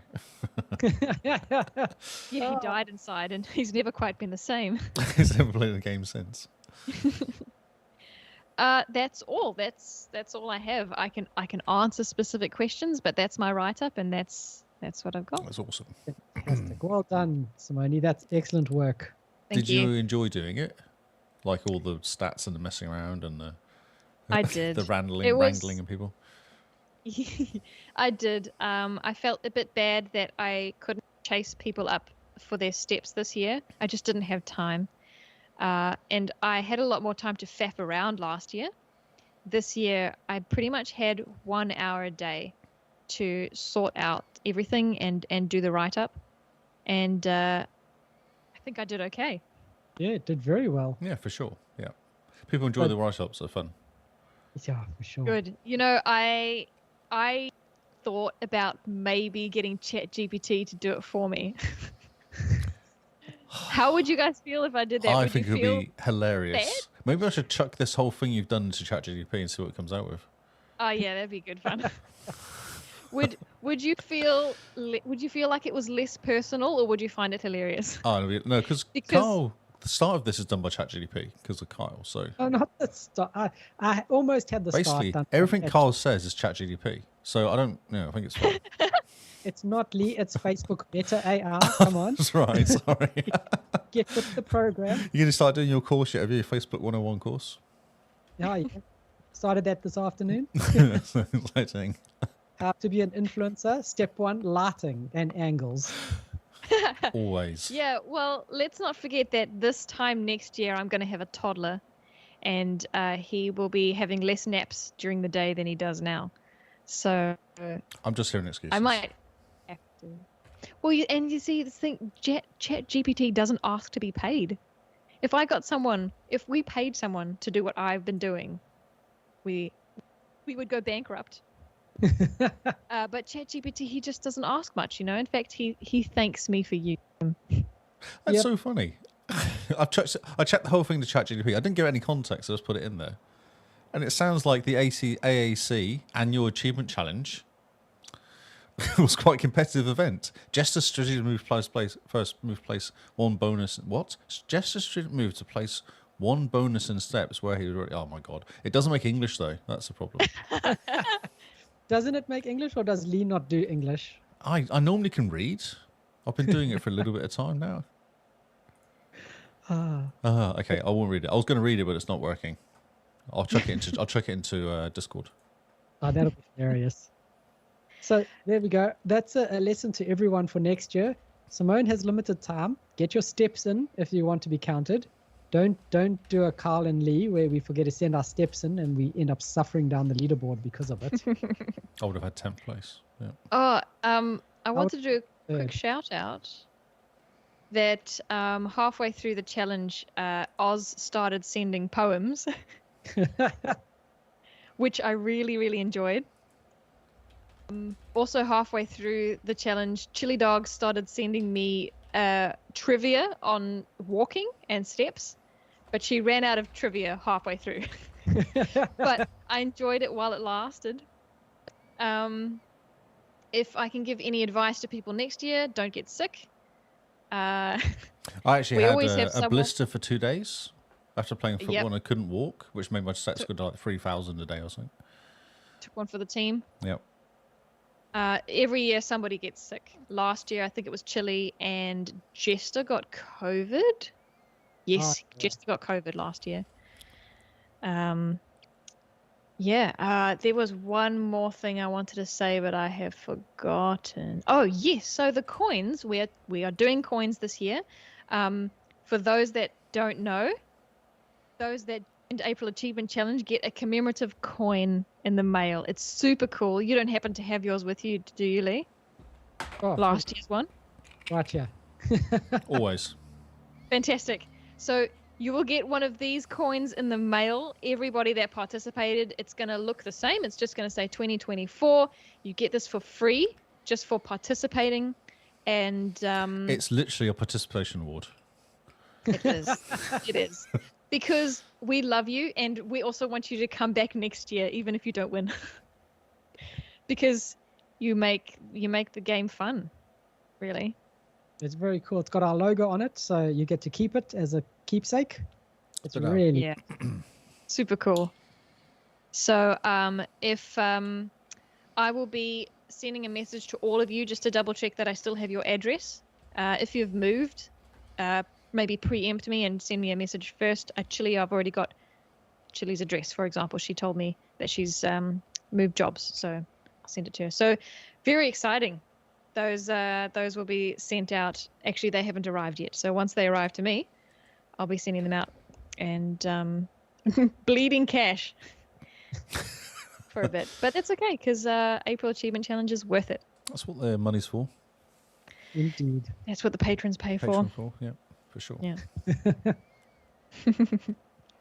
Yeah, he died inside and he's never quite been the same. He's never played the game since. That's all. That's all I have. I can answer specific questions, but that's my write-up, and that's what I've got. That's awesome. Fantastic. Well done, Simone. That's excellent work. Thank you. Did you enjoy doing it? Like all the stats and the messing around and the I did. the wrangling and people. I did. I felt a bit bad that I couldn't chase people up for their steps this year. I just didn't have time. And I had a lot more time to faff around last year. This year, I pretty much had 1 hour a day to sort out everything and do the write-up. And I think I did okay. Yeah, it did very well. Yeah, for sure. Yeah. People enjoy the write-ups. They're fun. Yeah, for sure. Good. You know, I thought about maybe getting ChatGPT to do it for me. How would you guys feel if I did that? I think it would be hilarious. Bad? Maybe I should chuck this whole thing you've done into ChatGPT and see what it comes out with. Oh yeah, that'd be good fun. Would you feel like it was less personal, or would you find it hilarious? Oh no, because Kyle, the start of this is done by ChatGPT because of Kyle. So not the start. I almost had the basically start done. Everything Kyle says is ChatGPT. So I don't. I think it's fine. It's not Lee, it's Facebook Meta AI. Come on. That's right, sorry. Get with the program. You're going to start doing your course yet? Have you your Facebook 101 course? Yeah. Started that this afternoon. Exciting. How to be an influencer. Step 1, lighting and angles. Always. Yeah, well, let's not forget that this time next year I'm going to have a toddler, and he will be having less naps during the day than he does now. So I'm just hearing excuses. I might have to. Well, you see, the thing, ChatGPT doesn't ask to be paid. If we paid someone to do what I've been doing, we would go bankrupt. But ChatGPT, he just doesn't ask much, you know. In fact, he thanks me for using him. That's so funny. I checked the whole thing to ChatGPT. I didn't give it any context. I just put it in there. And it sounds like the AAC Annual Achievement Challenge was quite a competitive event. Jester strategic move place one bonus. What? Jester strategic move to place one bonus in steps where he. Oh my god! It doesn't make English though. That's the problem. Doesn't it make English, or does Lee not do English? I normally can read. I've been doing it for a little bit of time now. Okay, I won't read it. I was going to read it, but it's not working. I'll chuck it into Discord. Oh, that'll be hilarious. So there we go. That's a lesson to everyone for next year. Simone has limited time. Get your steps in if you want to be counted. Don't do a Carl and Lee where we forget to send our steps in and we end up suffering down the leaderboard because of it. I would have had 10th place. Yeah. I want to do a quick shout out that halfway through the challenge, Oz started sending poems. Which I really, really enjoyed. Also, halfway through the challenge, Chili Dog started sending me trivia on walking and steps, but she ran out of trivia halfway through. But I enjoyed it while it lasted. If I can give any advice to people next year, don't get sick. I actually had a blister for 2 days. After playing football and I couldn't walk, which made my stats go to like 3,000 a day or something. Took one for the team. Yep. Every year somebody gets sick. Last year I think it was Chili and Jester got COVID. Yes, Jester got COVID last year. There was one more thing I wanted to say, but I have forgotten. Oh yes, so the coins, we are doing coins this year. for those that don't know, those that in April Achievement Challenge get a commemorative coin in the mail. It's super cool. You don't happen to have yours with you, do you, Lee? Oh, Last year's one. Right here. Always. Fantastic. So you will get one of these coins in the mail. Everybody that participated, it's going to look the same. It's just going to say 2024. You get this for free just for participating. And it's literally a participation award. It is. It is. Because we love you, and we also want you to come back next year, even if you don't win. Because you make the game fun, really. It's very cool. It's got our logo on it, so you get to keep it as a keepsake. It's really super cool. So if I will be sending a message to all of you just to double check that I still have your address. If you've moved, maybe preempt me and send me a message first. Actually, I've already got Chili's address, for example. She told me that she's moved jobs, so I'll send it to her. So very exciting. Those will be sent out. Actually, they haven't arrived yet. So once they arrive to me, I'll be sending them out. And bleeding cash for a bit. But that's okay, because April Achievement Challenge is worth it. That's what the money's for. Indeed. That's what the patrons pay for. Yeah, for sure. Yeah.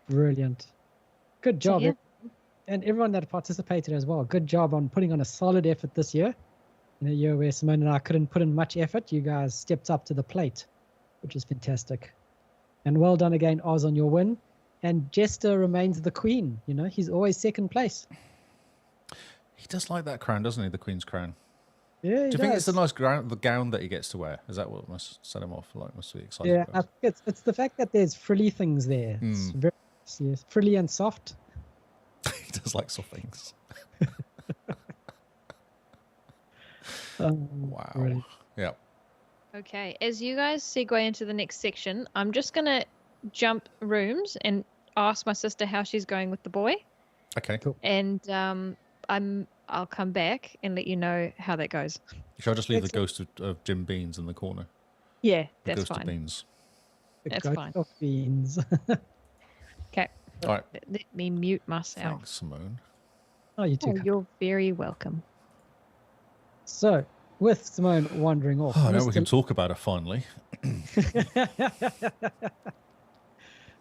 Brilliant. Good job. So, yeah. And everyone that participated as well. Good job on putting on a solid effort this year. In a year where Simone and I couldn't put in much effort, you guys stepped up to the plate, which is fantastic. And well done again, Oz, on your win. And Jester remains the queen. You know, he's always second place. He does like that crown, doesn't he? The queen's crown. Yeah, Do you think it's the nice the gown that he gets to wear? Is that what must set him off? Like, must be exciting. Yeah, I think it's the fact that there's frilly things there. It's very frilly and soft. He does like soft things. Wow. Brilliant. Yeah. Okay, as you guys segue into the next section, I'm just going to jump rooms and ask my sister how she's going with the boy. Okay. Cool. And I'll come back and let you know how that goes. Shall I just leave the ghost of Jim Beans in the corner? Yeah, the that's ghost fine. Of Beans. That's ghost fine. Of Beans. Okay. All right. Let me mute myself. Thanks, Simone. Oh, you too. Oh, you're very welcome. So, with Simone wandering off. Oh, now we can talk about it finally.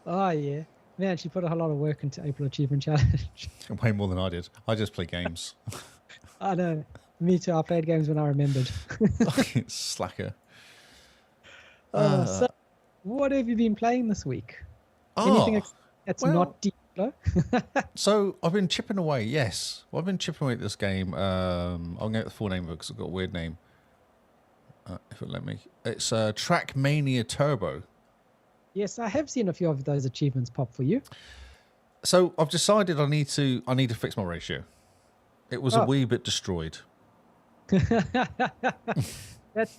Oh, yeah. Man, she put a whole lot of work into April Achievement Challenge. Way more than I did. I just play games. I know. Me too. I played games when I remembered. Slacker. So, what have you been playing this week? Anything that's not deep blow? So, I've been chipping away, yes. Well, I've been chipping away at this game. I'll get the full name of it because I've got a weird name. If it let me. It's Trackmania Turbo. Yes, I have seen a few of those achievements pop for you. So I've decided I need to fix my ratio. It was a wee bit destroyed. That's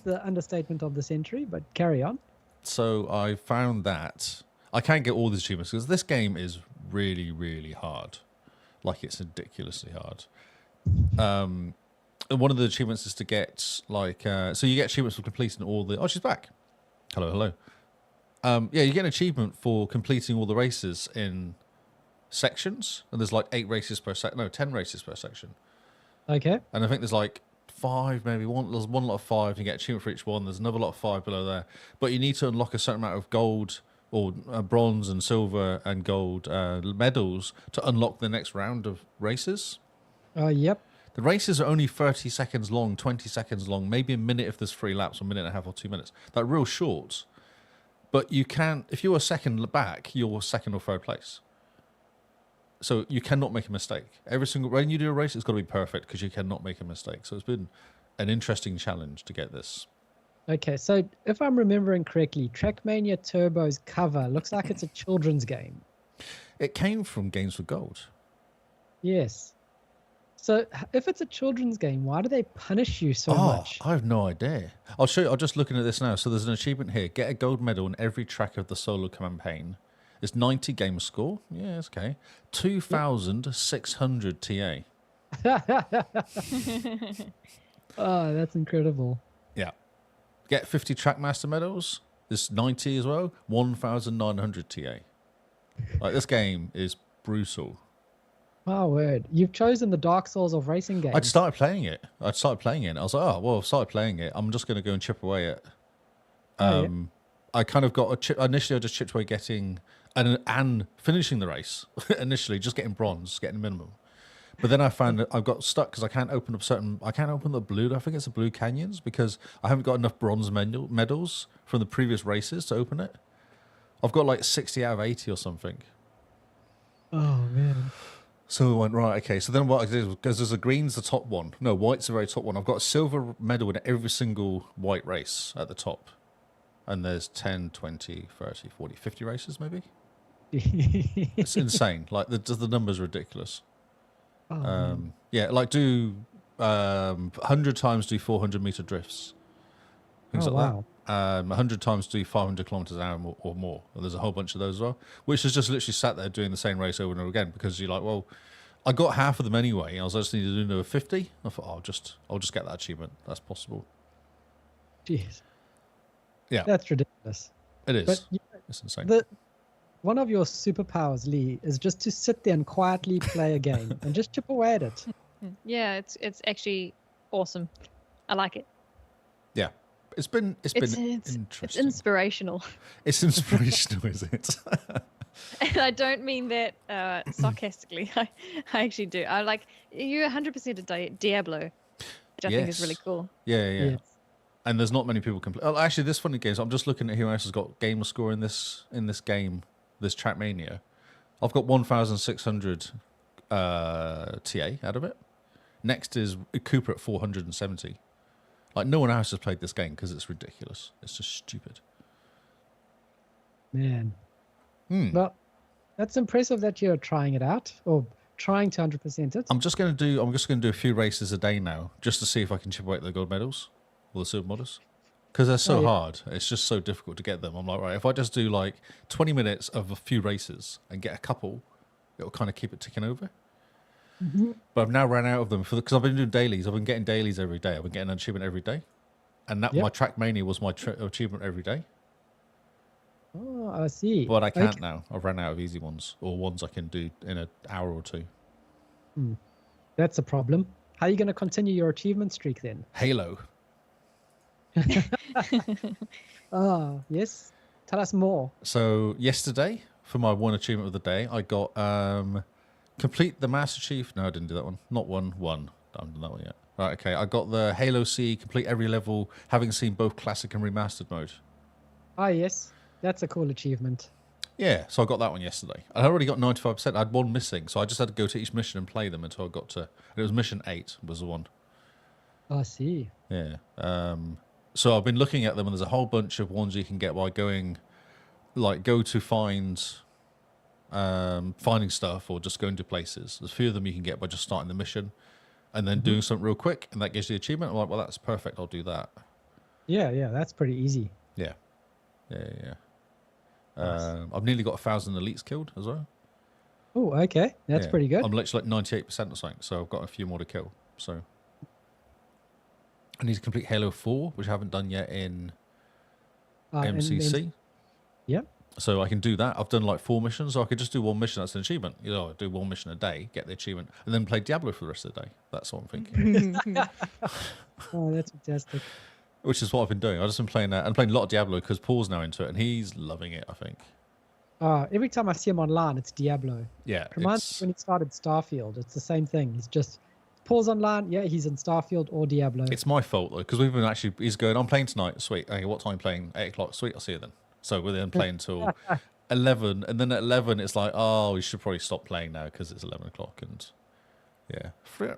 the understatement of the century, but carry on. So I found that I can't get all these achievements because this game is really, really hard. Like, it's ridiculously hard. And one of the achievements is to get so you get achievements for completing all the. Oh, she's back. Hello. Yeah, you get an achievement for completing all the races in sections, and there's like 10 races per section. Okay. And I think there's like 5, maybe one. There's one lot of 5. You get achievement for each one. There's another lot of 5 below there, but you need to unlock a certain amount of gold or bronze and silver and gold medals to unlock the next round of races. Yep. The races are only 30 seconds long, 20 seconds long, maybe a minute if there's 3 laps, or a minute and a half or 2 minutes. They're real short. But you can, if you're second back, you're second or third place. So you cannot make a mistake. When you do a race, it's got to be perfect because you cannot make a mistake. So it's been an interesting challenge to get this. Okay, so if I'm remembering correctly, Trackmania Turbo's cover looks like it's a children's game. It came from Games for Gold. Yes. So if it's a children's game, why do they punish you so much? I have no idea. I'll show you. I'm just looking at this now. So there's an achievement here. Get a gold medal in every track of the solo campaign. It's 90 game score. Yeah, it's okay. 2,600 TA. Oh, that's incredible. Yeah. Get 50 Trackmaster medals. This 90 as well, 1,900 TA. Like, this game is brutal. Oh, word. You've chosen the Dark Souls of racing games. I'd started playing it. I was like, oh, well, I've started playing it. I'm just going to go and chip away at. I kind of got a chip. Initially, I just chipped away getting and finishing the race. Initially, just getting bronze, getting minimum. But then I found that I've got stuck because I can't open the blue. I think it's the blue canyons because I haven't got enough bronze medals from the previous races to open it. I've got like 60 out of 80 or something. Oh man. So I went, right, okay. So then what I did was, because there's a green's the top one. No, white's the very top one. I've got a silver medal in every single white race at the top. And there's 10, 20, 30, 40, 50 races maybe. It's insane. Like, the numbers are ridiculous. Oh, yeah, like do 100 times do 400-meter drifts. Things like that. 100 times do 500 kilometers an hour or more. And there's a whole bunch of those as well, which is just literally sat there doing the same race over and over again because you're like, well, I got half of them anyway. I just needed to do another 50. I thought, I'll just get that achievement. That's possible. jeez. Yeah, That's ridiculous. it is. But It's insane. one of your superpowers, Lee, is just to sit there and quietly play a game and just chip away at it. Yeah, it's actually awesome. I like it. Yeah, it's been interesting. It's inspirational. It's inspirational, is it? And I don't mean that sarcastically. I actually do. I like you 100% a Diablo, which I think is really cool. Yeah. Yes. And there's not many people can play. Oh, actually, this funny game. So I'm just looking at who else has got gamer score in this game, this Trackmania. I've got 1,600 TA out of it. Next is Cooper at 470. Like, no one else has played this game because it's ridiculous. It's just stupid. Man. Well, that's impressive that you're trying it out or trying to 100% it. I'm just going to do a few races a day now just to see if I can chip away at the gold medals or the silver medals. Because they're so hard. It's just so difficult to get them. I'm like, right, if I just do like 20 minutes of a few races and get a couple, it'll kind of keep it ticking over. But I've now ran out of them because I've been doing dailies. I've been getting dailies every day. I've been getting an achievement every day. And that my Trackmania was my achievement every day. Oh, I see. But I can't now. I've ran out of easy ones or ones I can do in an hour or two. That's a problem. How are you going to continue your achievement streak then? Halo. Yes. Tell us more. So yesterday, for my one achievement of the day, I got complete the Master Chief. No, I didn't do that one. Not one. I haven't done that one yet. Right, okay. I got the Halo C, complete every level, having seen both classic and remastered mode. Ah, yes. That's a cool achievement. Yeah, so I got that one yesterday. I already got 95%. I had one missing, so I just had to go to each mission and play them until I got to... It was mission 8 was the one. I see. Yeah. So I've been looking at them, and there's a whole bunch of ones you can get by going... Like, go to find... finding stuff or just going to places. There's a few of them you can get by just starting the mission and then doing something real quick, and that gives you the achievement. I'm like, well, that's perfect. I'll do that. Yeah, that's pretty easy. Yeah. Nice. I've nearly got 1,000 elites killed as well. Oh, okay. That's pretty good. I'm literally like 98% or something, so I've got a few more to kill. So I need to complete Halo 4, which I haven't done yet in MCC. Yep. So I can do that. I've done like 4 missions, so I could just do one mission. That's an achievement. You know, I do one mission a day, get the achievement, and then play Diablo for the rest of the day. That's what I'm thinking. Oh, that's fantastic. Which is what I've been doing. I've just been playing that. I'm playing a lot of Diablo because Paul's now into it, and he's loving it, I think. Every time I see him online, it's Diablo. Yeah. Reminds me when he started Starfield. It's the same thing. He's just Paul's online. Yeah, he's in Starfield or Diablo. It's my fault, though, because we've been actually... He's going, I'm playing tonight. Sweet. Okay, what time are you playing? 8 o'clock. Sweet, I'll see you then. So we're then playing till 11, and then at 11, it's like, oh, we should probably stop playing now because it's 11 o'clock, and yeah.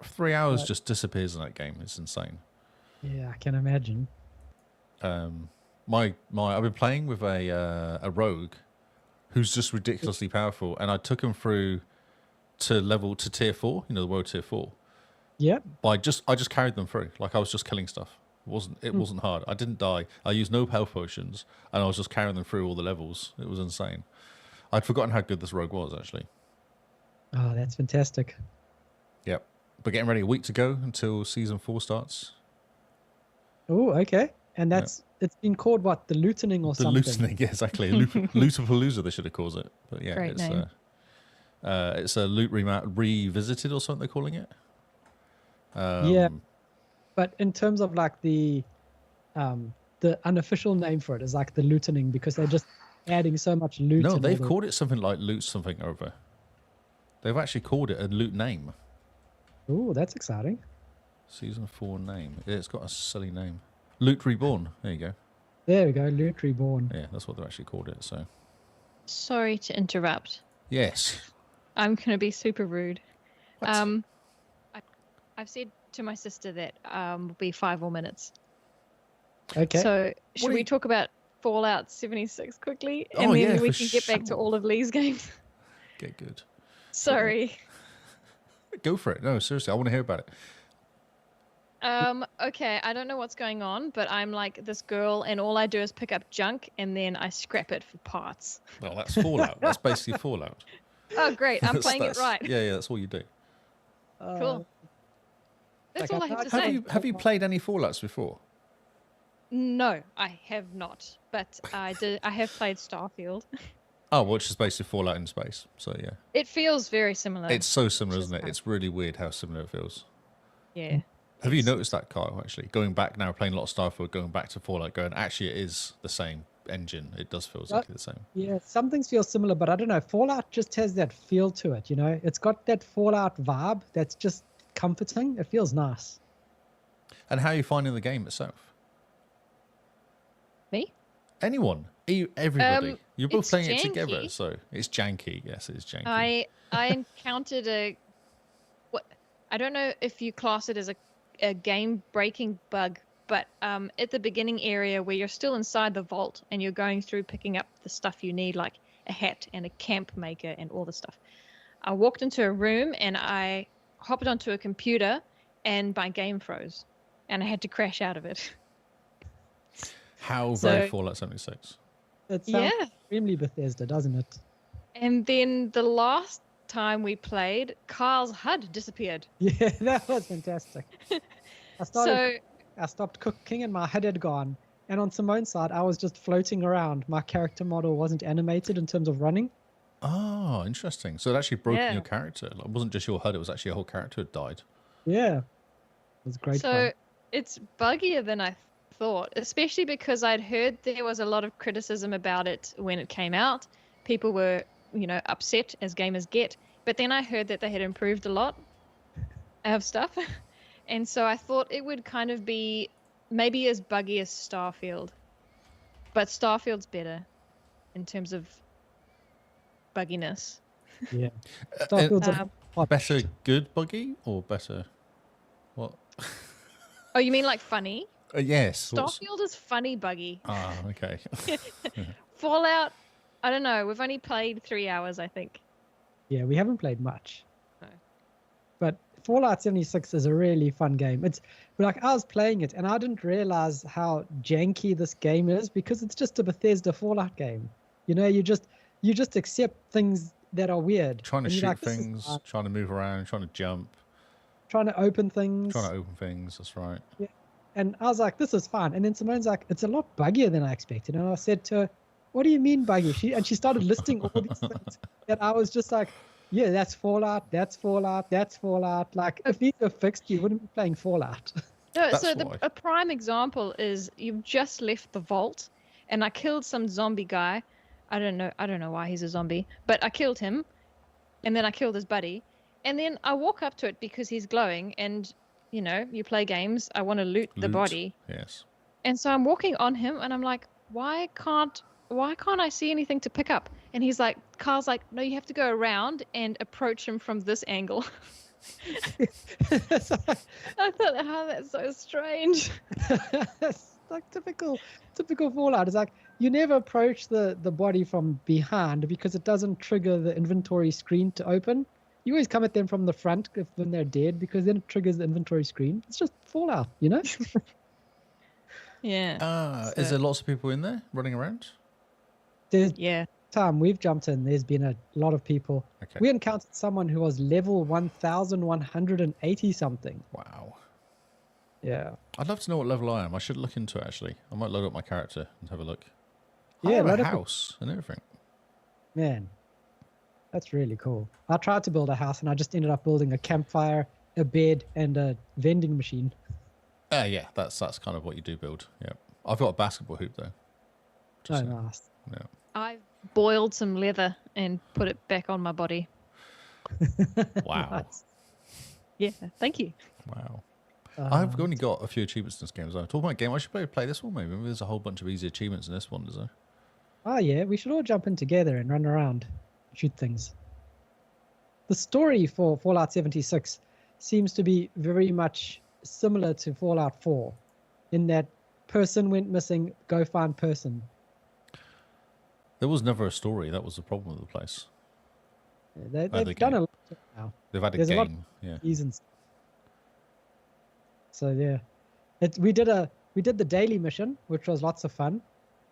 3 hours just disappears in that game. It's insane. Yeah, I can imagine. I've been playing with a rogue who's just ridiculously powerful, and I took him through to tier 4, you know, the world tier 4. Yeah. I just carried them through, like I was just killing stuff. It wasn't hard. I didn't die. I used no health potions, and I was just carrying them through all the levels. It was insane. I'd forgotten how good this rogue was, actually. Oh, that's fantastic. Yep. But getting ready, a week to go until season 4 starts. Oh, okay. And it's been called what, the lootening or something? The lootening, yeah, exactly. Lootapalooza, they should have called it. But yeah, Great name. It's a loot revisited or something they're calling it. Yeah, but in terms of like the unofficial name for it is like the lootening, because they're just adding so much loot. No, they've called it something like loot something over. They've actually called it a loot name. Oh, that's exciting. Season 4 name. Yeah, it's got a silly name. Loot Reborn. There you go. There we go. Loot Reborn. Yeah, that's what they've actually called it. So. Sorry to interrupt. Yes. I'm going to be super rude. What? I've said to my sister that will be 5 more minutes. Okay. So should we talk about Fallout 76 quickly? And then we can get back to all of Lee's games. Get good. Sorry. Go for it. No, seriously, I want to hear about it. Okay, I don't know what's going on, but I'm like this girl, and all I do is pick up junk, and then I scrap it for parts. Well, that's Fallout. That's basically Fallout. Oh, great. I'm playing it right. Yeah, that's all you do. Cool. That's all I have to say. Have you played any Fallouts before? No, I have not. But I have played Starfield. Oh, which is basically Fallout in space. So, yeah. It feels very similar. It's so similar, isn't it? It's really weird how similar it feels. Yeah. Have you noticed that, Kyle, actually? Going back now, playing a lot of Starfield, going back to Fallout, actually, it is the same engine. It does feel exactly the same. Yeah, some things feel similar, but I don't know. Fallout just has that feel to it, you know? It's got that Fallout vibe that's just comforting. It feels nice. And how are you finding the game itself? Me? Anyone. Everybody. You're both playing janky. it together, so it's janky. Yes, it is janky. I encountered I don't know if you class it as a game-breaking bug, but at the beginning area where you're still inside the vault and you're going through picking up the stuff you need, like a hat and a camp maker and all the stuff. I walked into a room and I hopped onto a computer and my game froze and I had to crash out of it. How very Fallout 76. It sounds extremely Bethesda, doesn't it? And then the last time we played, Carl's HUD disappeared. Yeah, that was fantastic. I stopped cooking and my HUD had gone. And on Simone's side, I was just floating around. My character model wasn't animated in terms of running. Oh, interesting. So it actually broke your character. It wasn't just your HUD, it was actually a whole character had died. Yeah. It was great fun. It's buggier than I thought, especially because I'd heard there was a lot of criticism about it when it came out. People were, upset, as gamers get. But then I heard that they had improved a lot of stuff. And so I thought it would kind of be maybe as buggy as Starfield. But Starfield's better in terms of bugginess. Yeah. Starfield's better good buggy or better what? Oh, you mean like funny? Yes. Starfield is funny buggy. Ah, okay. Fallout, I don't know. We've only played 3 hours, I think. Yeah, we haven't played much. No. But Fallout 76 is a really fun game. It's like I was playing it and I didn't realize how janky this game is because it's just a Bethesda Fallout game. You just accept things that are weird. Trying to shoot things, trying to move around, trying to jump. Trying to open things. That's right. Yeah. And I was like, this is fun. And then Simone's like, it's a lot buggier than I expected. And I said to her, what do you mean buggy? She started listing all these things. And I was just like, yeah, that's Fallout, that's Fallout, that's Fallout. Like, if these were fixed, you wouldn't be playing Fallout. No, so a prime example is you've just left the vault and I killed some zombie guy. I don't know why he's a zombie, but I killed him and then I killed his buddy. And then I walk up to it because he's glowing and, you play games. I want to loot the body. Yes. And so I'm walking on him and I'm like, why can't I see anything to pick up? And Carl's like, no, you have to go around and approach him from this angle. I thought, that's so strange. It's like typical Fallout. It's like you never approach the body from behind because it doesn't trigger the inventory screen to open. You always come at them from the front when they're dead because then it triggers the inventory screen. It's just Fallout, Yeah. Is there lots of people in there running around? Time we've jumped in, there's been a lot of people. Okay. We encountered someone who was level 1,180 something. Wow. Yeah. I'd love to know what level I am. I should look into it, actually. I might load up my character and have a look. I Yeah, have a house and everything. Man, that's really cool. I tried to build a house and I just ended up building a campfire, a bed, and a vending machine. Yeah, that's kind of what you do build. Yeah. I've got a basketball hoop, though. Oh, nice. Yeah. I've boiled some leather and put it back on my body. Wow. Nice. Yeah, thank you. Wow. I've only got a few achievements in this game. So talking about game, I should probably play this one maybe. Maybe there's a whole bunch of easy achievements in this one, is there? Oh, yeah. We should all jump in together and run around, shoot things. The story for Fallout 76 seems to be very much similar to Fallout 4 in that person went missing, go find person. There was never a story. That was the problem with the place. Yeah, they've done a lot now. They've had a There's game. A lot of seasons. So yeah, we did the daily mission, which was lots of fun.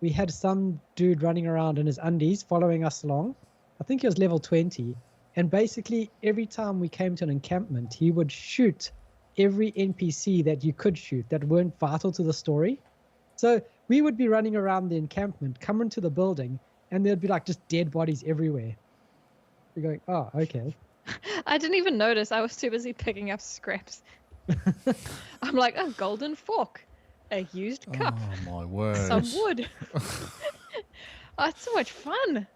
We had some dude running around in his undies following us along. I think he was level 20. And basically every time we came to an encampment, he would shoot every NPC that you could shoot that weren't vital to the story. So we would be running around the encampment, come into the building, and there'd be like just dead bodies everywhere. You're going, oh, okay. I didn't even notice. I was too busy picking up scraps. I'm like, a golden fork, a used cup, oh my word, some wood. Oh, it's so much fun.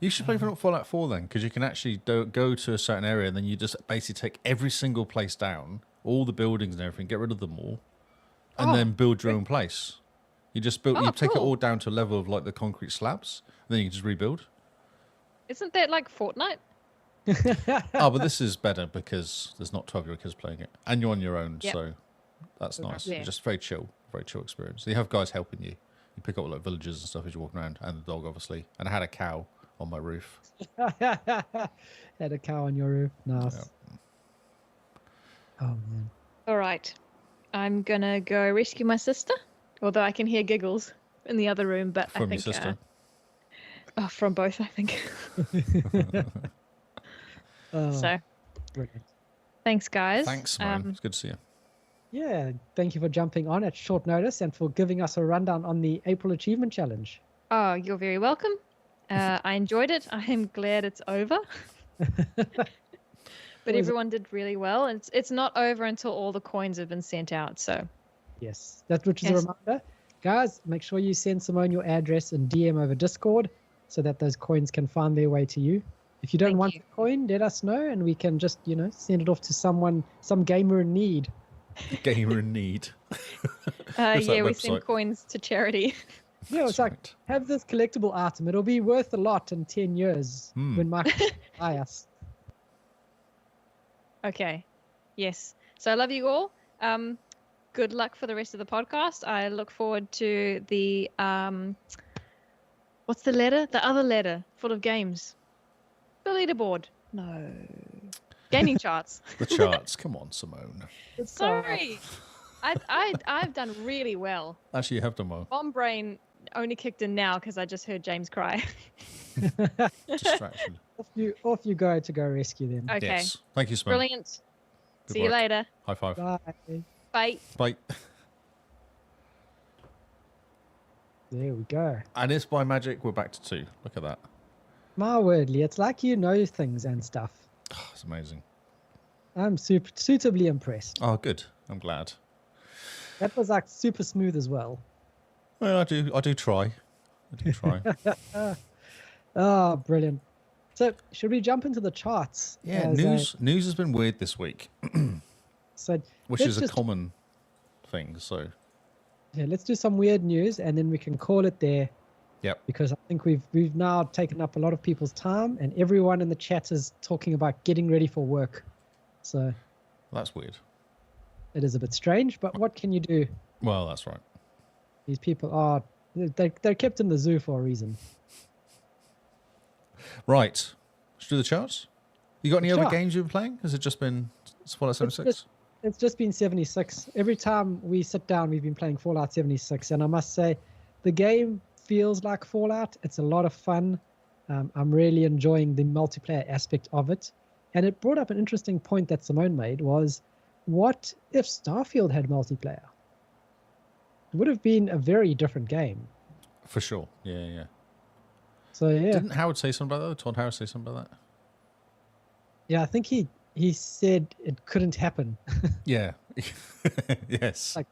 You should play Fallout 4 then, because you can actually go to a certain area and then you just basically take every single place down, all the buildings and everything, get rid of them all, and then build your own place. You just build. You take it all down to a level of like the concrete slabs, and then you can just rebuild. Isn't that like Fortnite? Oh, but this is better because there's not 12-year-old kids playing it, and you're on your own, so that's nice. Yeah. Just very chill experience. So you have guys helping you. You pick up like villagers and stuff as you walk around, and the dog obviously. And I had a cow on my roof. Had a cow on your roof. Nice. Yeah. Oh man. All right, I'm gonna go rescue my sister. Although I can hear giggles in the other room, but From I think your sister. From both, I think. So, brilliant. Thanks, guys. Thanks, Simone. It's good to see you. Yeah, thank you for jumping on at short notice and for giving us a rundown on the April Achievement Challenge. Oh, you're very welcome. I enjoyed it. I am glad it's over. But everyone did really well. And it's not over until all the coins have been sent out. So, yes, which is a reminder. Guys, make sure you send Simone your address and DM over Discord so that those coins can find their way to you. If you don't want the coin, let us know and we can just, send it off to some gamer in need. Gamer in need. Yeah, we send coins to charity. Yeah, it's like, have this collectible item. It'll be worth a lot in 10 years when Mike buy us. Okay. Yes. So I love you all. Good luck for the rest of the podcast. I look forward to the, what's the letter? The other letter full of games. The leaderboard. No. Gaming charts. The charts. Come on, Simone. Sorry. I've done really well. Actually, you have done well. Bomb brain only kicked in now because I just heard James cry. Distraction. Off you go to go rescue them. Okay. Yes. Thank you, Simone. Brilliant. Good See work. you later. High five. Bye. Bye. Bye. There we go. And it's by magic. We're back to 2. Look at that. My wordly, it's like you know things and stuff. Oh, it's amazing. I'm suitably impressed. Oh, good. I'm glad. That was like super smooth as well. Well, I do try. Oh, brilliant. So, should we jump into the charts? Yeah, news has been weird this week. Which is a common thing, so. Yeah, let's do some weird news and then we can call it there. Yep. Because I think we've now taken up a lot of people's time and everyone in the chat is talking about getting ready for work. So. That's weird. It is a bit strange, but what can you do? Well, that's right. These people they're kept in the zoo for a reason. Right. Let's do the charts. You got any other games you've been playing? Has it just been Fallout 76? It's just been 76. Every time we sit down, we've been playing Fallout 76. And I must say, the game feels like Fallout. It's a lot of fun. I'm really enjoying the multiplayer aspect of it. And it brought up an interesting point that Simone made was what if Starfield had multiplayer? It would have been a very different game. For sure. Yeah. So yeah. Didn't Howard say something about that? Todd Howard say something about that? Yeah, I think he said it couldn't happen. Yeah. Yes. Like,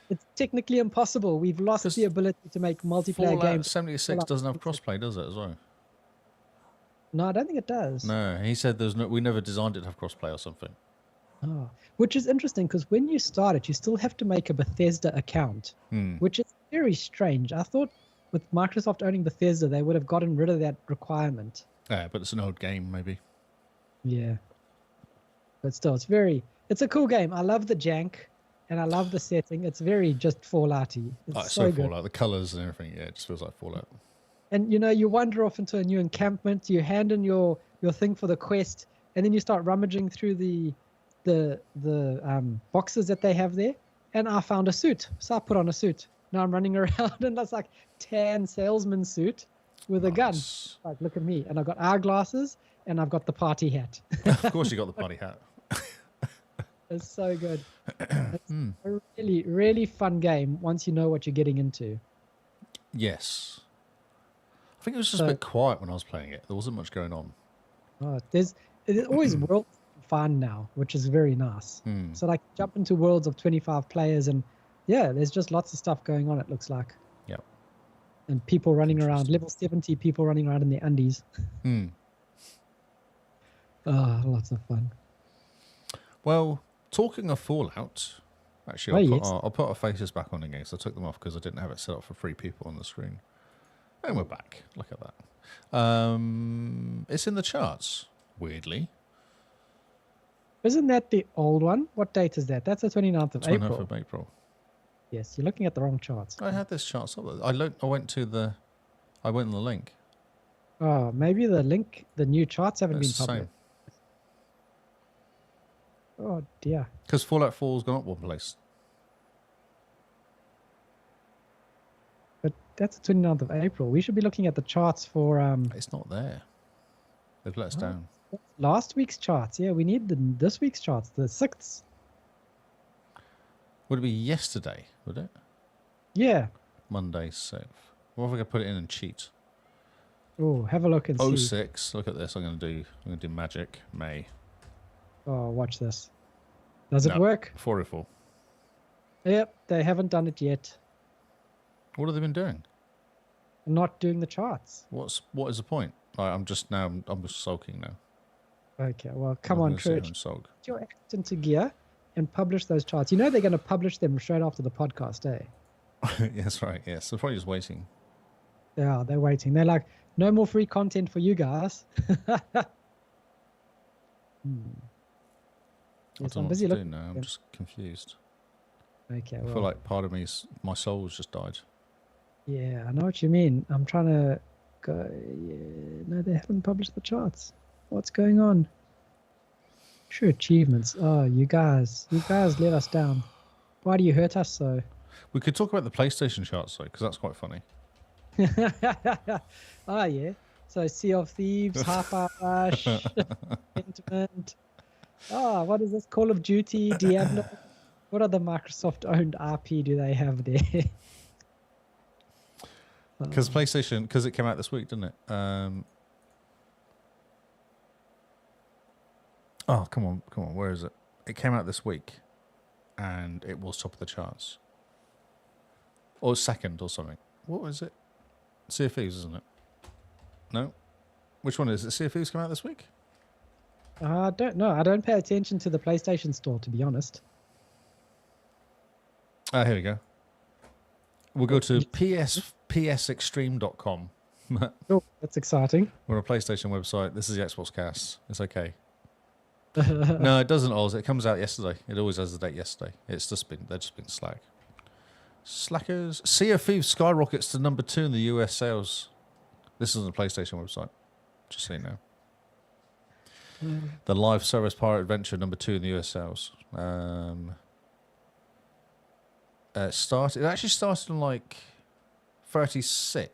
it's technically impossible. We've lost the ability to make multiplayer games. 76 doesn't have crossplay, does it, as well? No, I don't think it does. No, he said we never designed it to have crossplay or something. Oh, which is interesting because when you start it, you still have to make a Bethesda account, which is very strange. I thought with Microsoft owning Bethesda, they would have gotten rid of that requirement. Yeah, but it's an old game, maybe. Yeah. But still, it's a cool game. I love the jank and I love the setting. It's very just Fallout-y. It's so good. Fallout, the colors and everything. Yeah, it just feels like Fallout. And, you wander off into a new encampment, you hand in your thing for the quest, and then you start rummaging through the boxes that they have there. And I found a suit. So I put on a suit. Now I'm running around in this like tan salesman suit with a gun. Like, look at me. And I've got eyeglasses and I've got the party hat. Of course you got the party hat. It's so good. It's a really, really fun game once you know what you're getting into. Yes. I think it was just a bit quiet when I was playing it. There wasn't much going on. Oh, there's always world fun now, which is very nice. So like jump into worlds of 25 players and yeah, there's just lots of stuff going on, it looks like. Yeah. And people running around, level 70 people running around in their undies. Lots of fun. Well, talking of Fallout, actually, I'll put our faces back on again. So I took them off because I didn't have it set up for 3 people on the screen. And we're back. Look at that. It's in the charts, weirdly. Isn't that the old one? What date is that? That's the 29th of April. 29th of April. Yes, you're looking at the wrong charts. I had this chart up. I went on the link. Oh, maybe the new charts haven't been published. Oh dear. Because Fallout 4's gone up one place. But that's the 29th of April. We should be looking at the charts for... It's not there. They've let us down. Last week's charts. Yeah, we need this week's charts, the 6th. Would it be yesterday, would it? Yeah. Monday 6th. What if I could put it in and cheat? Oh, have a look and see. 06. Look at this. I'm going to do magic. May. Oh, watch this. Does it work? 404. Yep, they haven't done it yet. What have they been doing? Not doing the charts. What is the point? I'm just sulking now. Okay, well, come on, Church. Get your act into gear and publish those charts. You know they're going to publish them straight after the podcast, eh? Yes, right. Yes, they're probably just waiting. Yeah, they're waiting. They're like, no more free content for you guys. Yes, I'm busy looking now. I'm just confused. Okay, I feel like part of my soul's just died. Yeah, I know what you mean. I'm trying to go. Yeah, no, they haven't published the charts. What's going on? True achievements. Oh, you guys let us down. Why do you hurt us so? We could talk about the PlayStation charts though, because that's quite funny. Oh yeah. So Sea of Thieves, Half-Hour Rush, Pentiment. Oh, what is this? Call of Duty, Diablo. What other Microsoft-owned RP do they have there? Because PlayStation, because it came out this week, didn't it? Oh, come on. Where is it? It came out this week, and it was top of the charts. Or second or something. What was it? Sea of Thieves, isn't it? No? Which one is it? Sea of Thieves came out this week? I don't know. I don't pay attention to the PlayStation Store, to be honest. Here we go. We'll go to psextreme.com. Oh, that's exciting. We're on a PlayStation website. This is the XboxCast. It's okay. No, it doesn't, Oz. It comes out yesterday. It always has the date yesterday. They've just been slack. Slackers. Sea of Thieves skyrockets to number 2 in the US sales. This is on the PlayStation website. Just so you know. The live service pirate adventure number 2 in the US sales. It actually started on like 36th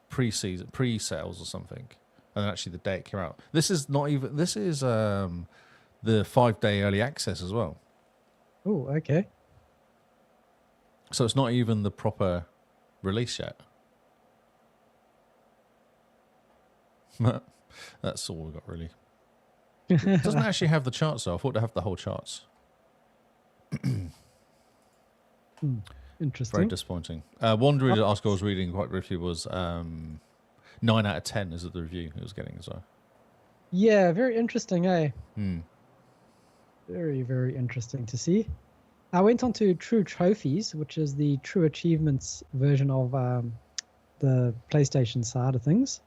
pre-sales or something, and actually the day it came out. This is the 5-day early access as well. Oh, okay. So it's not even the proper release yet. That's all we got, really. It doesn't actually have the charts, though. I thought to have the whole charts. Interesting. Very disappointing. One article I was reading quite briefly was 9 out of 10 is the review it was getting as well. Yeah, very interesting, eh? Very, very interesting to see. I went on to True Trophies, which is the True Achievements version of the PlayStation side of things,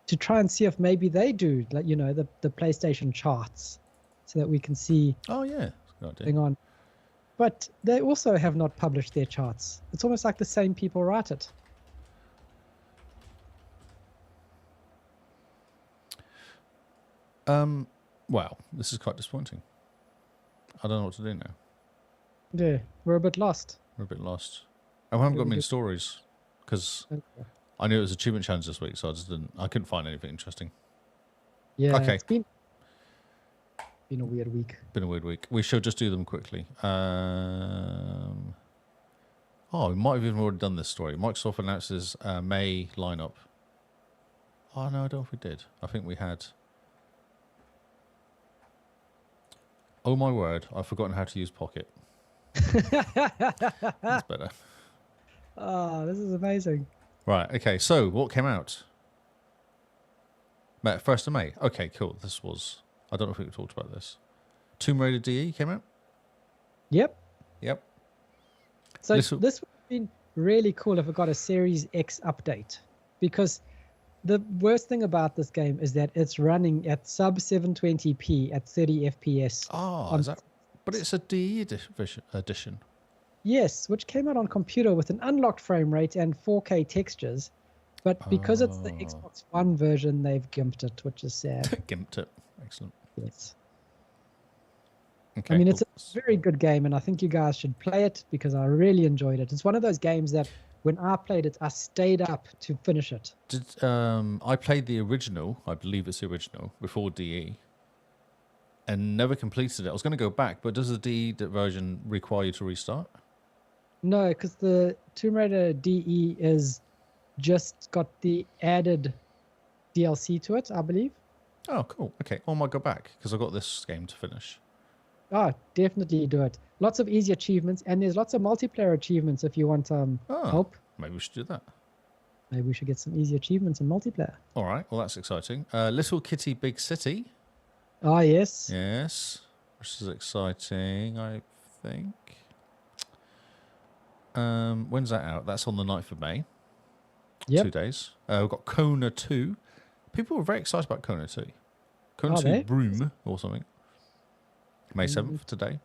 to try and see if maybe they do, like, you know, the PlayStation charts, so that we can see. Oh yeah, going on. But they also have not published their charts. It's almost like the same people write it. Wow, this is quite disappointing. I don't know what to do now. Yeah, we're a bit lost. We're a bit lost. I haven't got many stories because I knew it was achievement challenge this week, so I couldn't find anything interesting. Yeah, okay. It's been a weird week. Been a weird week. We shall just do them quickly. We might have even already done this story. Microsoft announces May lineup. Oh no, I don't know if we did. I think we had. Oh my word, I've forgotten how to use Pocket. That's better. Oh, this is amazing. Right, okay, so what came out? 1st of May. Okay, cool. This was... I don't know if we talked about this. Tomb Raider DE came out? Yep. So this would have been really cool if it got a Series X update, because the worst thing about this game is that it's running at sub 720p at 30 FPS. Oh, is that... But it's a DE edition. Yes, which came out on computer with an unlocked frame rate and 4K textures. But because it's the Xbox One version, they've gimped it, which is sad. Gimped it. Excellent. Yes. Okay, I mean, it's a very good game, and I think you guys should play it because I really enjoyed it. It's one of those games that when I played it, I stayed up to finish it. I played the original, I believe it's the original, before DE, and never completed it. I was going to go back, but does the DE version require you to restart? No, because the Tomb Raider DE is just got the added DLC to it, I believe. Oh, cool. Okay, I might go back because I've got this game to finish. Oh, definitely do it. Lots of easy achievements, and there's lots of multiplayer achievements if you want help. Maybe we should do that. Maybe we should get some easy achievements in multiplayer. All right, well, that's exciting. Little Kitty Big City. Oh, yes. Yes, which is exciting, I think. When's that out? That's on the 9th of May. Yep. 2 days. We've got Kona 2. People were very excited about Kona 2. Kona 2 Broom or something. May 7th, today.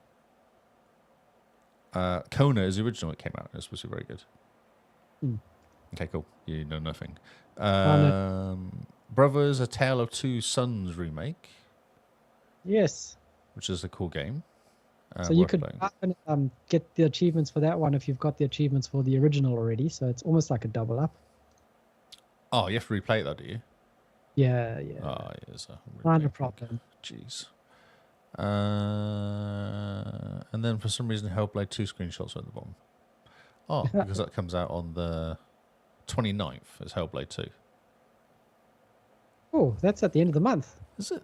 Kona is the original it came out. It's supposed to be very good. Okay, cool. You know nothing. Brothers, A Tale of Two Sons remake. Yes. Which is a cool game. So you could get the achievements for that one if you've got the achievements for the original already. So it's almost like a double up. Oh, you have to replay that, do you? Yeah. Oh, yes. Not a problem. Jeez. And then for some reason, Hellblade 2 screenshots are at the bottom. Oh, because that comes out on the 29th as Hellblade 2. Oh, that's at the end of the month. Is it?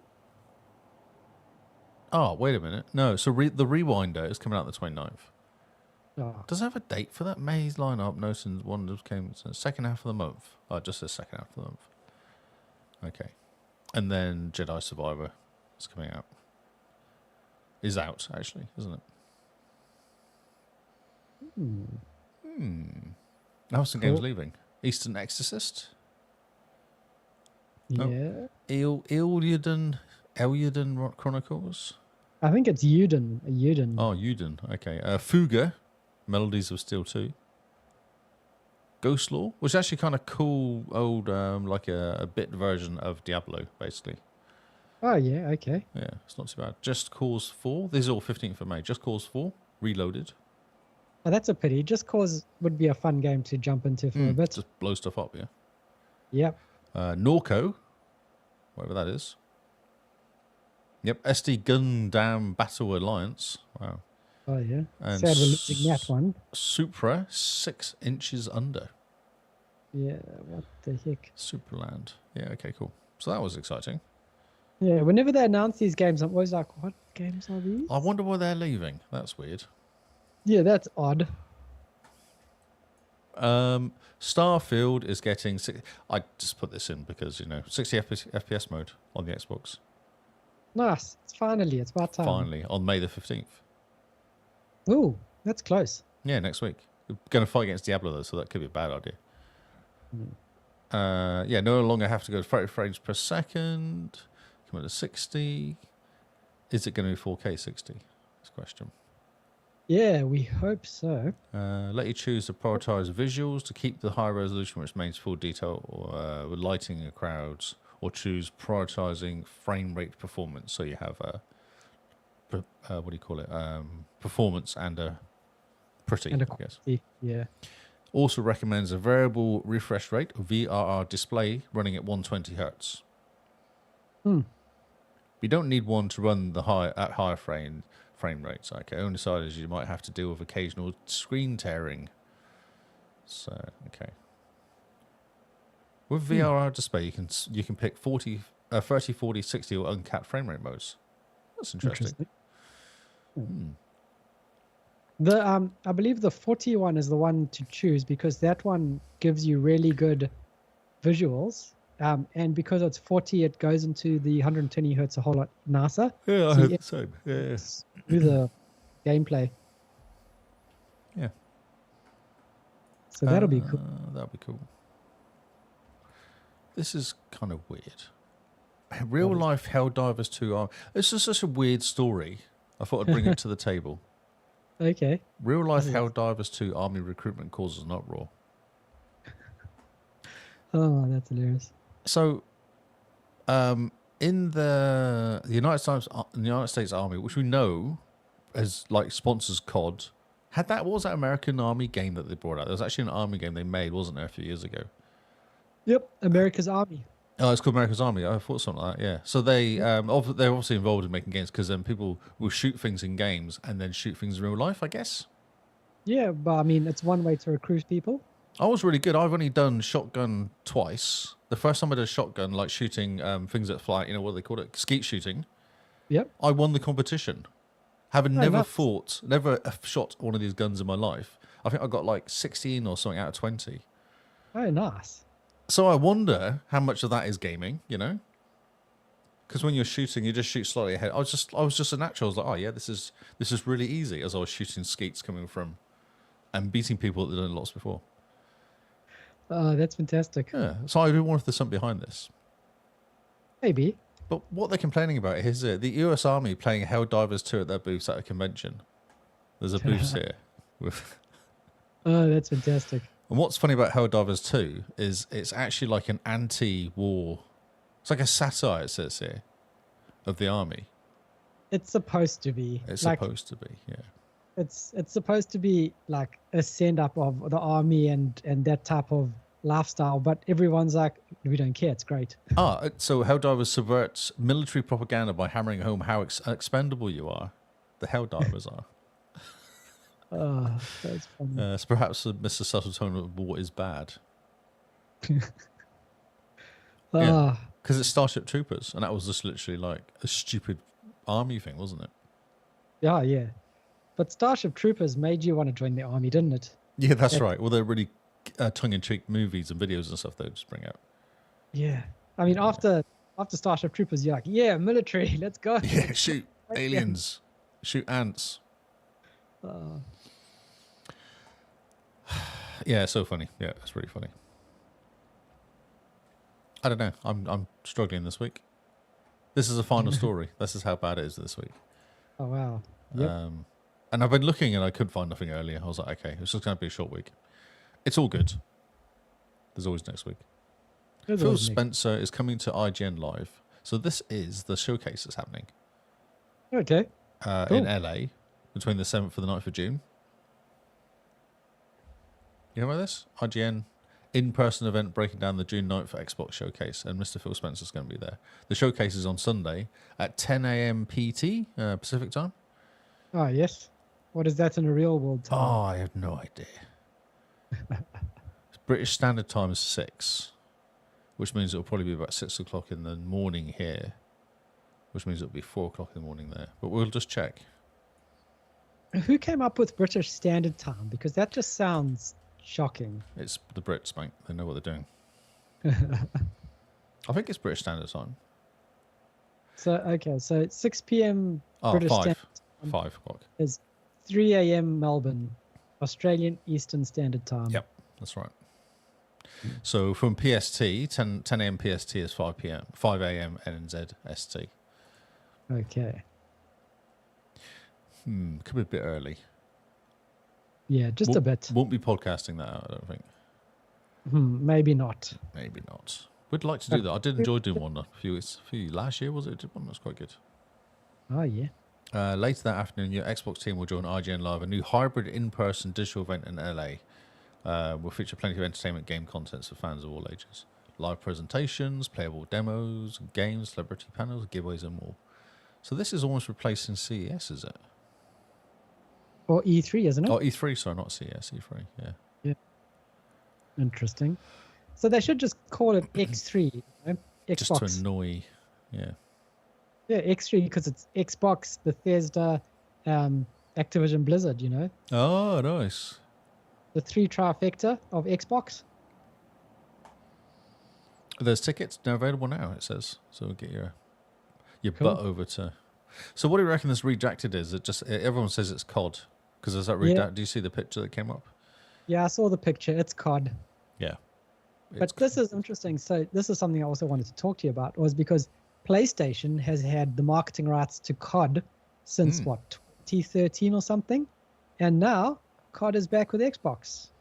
Oh, wait a minute. No, so the Rewinder is coming out the 29th. Oh. Does it have a date for that? May's lineup. No, since one just came second half of the month. Oh, it just says second half of the month. Okay. And then Jedi Survivor is coming out. Is out, actually, isn't it? Now some games leaving. Eastern Exorcist. Yeah. Eludan Chronicles. I think it's Uden. Oh, Uden. Okay. Fuga, Melodies of Steel 2. Ghost Law, which is actually kind of cool, old, like a bit version of Diablo, basically. Oh, yeah, okay. Yeah, it's not too bad. Just Cause 4. This is all 15th of May. Just Cause 4, Reloaded. Oh, that's a pity. Just Cause would be a fun game to jump into for a bit. Just blow stuff up, yeah. Yep. Norco, whatever that is. Yep, SD Gundam Battle Alliance. Wow. Oh, yeah. And Sad we're losing that one. Supra, 6 inches under. Yeah, what the heck? Superland. Yeah, okay, cool. So that was exciting. Yeah, whenever they announce these games, I'm always like, what games are these? I wonder why they're leaving. That's weird. Yeah, that's odd. Starfield is getting... I just put this in because, 60 FPS mode on the Xbox. Nice. It's about time. Finally, on May the 15th. Ooh, that's close. Yeah, next week. We're going to fight against Diablo, though, so that could be a bad idea. Yeah, no longer have to go to 30 frames per second. Come on to 60. Is it going to be 4K 60? That's the question. Yeah, we hope so. Let you choose to prioritize visuals to keep the high resolution, which remains full detail, or with lighting in crowds, or choose prioritizing frame rate performance. So you have what do you call it? Performance and a pretty, And a I guess. Yeah. Also recommends a variable refresh rate, VRR display running at 120 hertz. You don't need one to run at higher frame rates. Okay, only side is you might have to deal with occasional screen tearing. So okay, with VRR display you can pick 30, 40, 60 or uncapped frame rate modes. That's interesting. The I believe the 40 one is the one to choose because that one gives you really good visuals. And because it's 40, it goes into the 120 hertz a whole lot nicer. Yeah, I heard the same. Yeah. Smoother gameplay. Yeah. So that'll be cool. That'll be cool. This is kind of weird. Real life Helldivers 2 Army. This is such a weird story. I thought I'd bring it to the table. Okay. Real life Helldivers 2 Army recruitment causes an uproar. Oh, that's hilarious. So, in the United States Army, which we know as sponsors COD, what was that American Army game that they brought out? There was actually an Army game they made, wasn't there, a few years ago? Yep, America's Army. Oh, it's called America's Army. I thought something like that. Yeah. So they're obviously involved in making games because then people will shoot things in games and then shoot things in real life, I guess. Yeah, but I mean, it's one way to recruit people. I was really good. I've only done shotgun twice. The first time I did shotgun, shooting things that fly, what do they call it? Skeet shooting. Yep. I won the competition. Having never shot one of these guns in my life. I think I got 16 or something out of 20. Oh, nice. So I wonder how much of that is gaming, Because when you're shooting, you just shoot slightly ahead. I was just a natural. I was like, oh yeah, this is really easy. As I was shooting skeets coming from and beating people that had done lots before. Oh, that's fantastic. Yeah. So I do wonder if there's something behind this. Maybe. But what they're complaining about is the US Army playing Helldivers 2 at their booths at a convention. There's a booth here. Oh, that's fantastic. And what's funny about Helldivers 2 is it's actually like an anti-war... It's like a satire, it says here, of the army. It's supposed to be. It's supposed to be, yeah. It's supposed to be like a send-up of the army and that type of lifestyle, but everyone's like, we don't care, it's great. So Helldivers subverts military propaganda by hammering home how expendable you are. The Helldivers are. Oh, that's funny. So perhaps Mr. Subtle Tone of War is bad. Yeah, because it's Starship Troopers, and that was just literally a stupid army thing, wasn't it? Yeah. But Starship Troopers made you want to join the army, didn't it? Yeah, that's right. Well, they're really tongue-in-cheek movies and videos and stuff they just bring out. Yeah. I mean, after Starship Troopers, you're like, yeah, military, let's go. Yeah, shoot aliens, shoot ants. Yeah, so funny. Yeah, it's really funny. I don't know. I'm struggling this week. This is a final story. This is how bad it is this week. Oh, wow. Yep. And I've been looking and I couldn't find nothing earlier. I was like, okay, it's just going to be a short week. It's all good. There's always next week. Phil Spencer is coming to IGN Live. So this is the showcase that's happening. Okay. Cool. In LA between the 7th and the 9th of June. You know about this? IGN in-person event breaking down the June 9th Xbox showcase, and Mr. Phil Spencer's going to be there. The showcase is on Sunday at 10 a.m. PT, Pacific time. Oh, yes. What is that in a real world time? Oh, I have no idea. British Standard Time is 6, which means it'll probably be about 6 o'clock in the morning here, which means it'll be 4 o'clock in the morning there. But we'll just check. Who came up with British Standard Time? Because that just sounds shocking. It's the Brits, mate. They know what they're doing. I think it's British Standard Time. So, okay, so 6 p.m. British Standard Time 5 o'clock. is 3 a.m. Melbourne, Australian Eastern Standard Time. Yep, that's right. So from PST, 10 a.m. PST is 5 p.m. 5 a.m. NZ ST. Okay. Could be a bit early. Yeah, just a bit. Won't be podcasting that out, I don't think. Maybe not. Maybe not. We'd like to do that. I did enjoy doing one a few last year, was it? Did one? That's quite good. Oh, yeah. Later that afternoon, your Xbox team will join IGN Live, a new hybrid in-person digital event in LA. Will feature plenty of entertainment game contents for fans of all ages. Live presentations, playable demos, games, celebrity panels, giveaways, and more. So this is almost replacing CES, is it? Or E3, isn't it? Oh, E3, sorry, not CES, E3, yeah. Yeah. Interesting. So they should just call it X3, you know? Xbox. Just to annoy, yeah. Yeah, X3 because it's Xbox, Bethesda, Activision Blizzard, you know? Oh, nice. The 3 trifecta of Xbox. There's tickets. They're available now, it says. So we'll get your Cool. butt over to... So what do you reckon this redacted is? It just everyone says it's COD. Because there's that redact. Yeah. Do you see the picture that came up? Yeah, I saw the picture. It's COD. Yeah. But this is interesting. So this is something I also wanted to talk to you about, was because PlayStation has had the marketing rights to COD since, 2013 or something? And now COD is back with Xbox.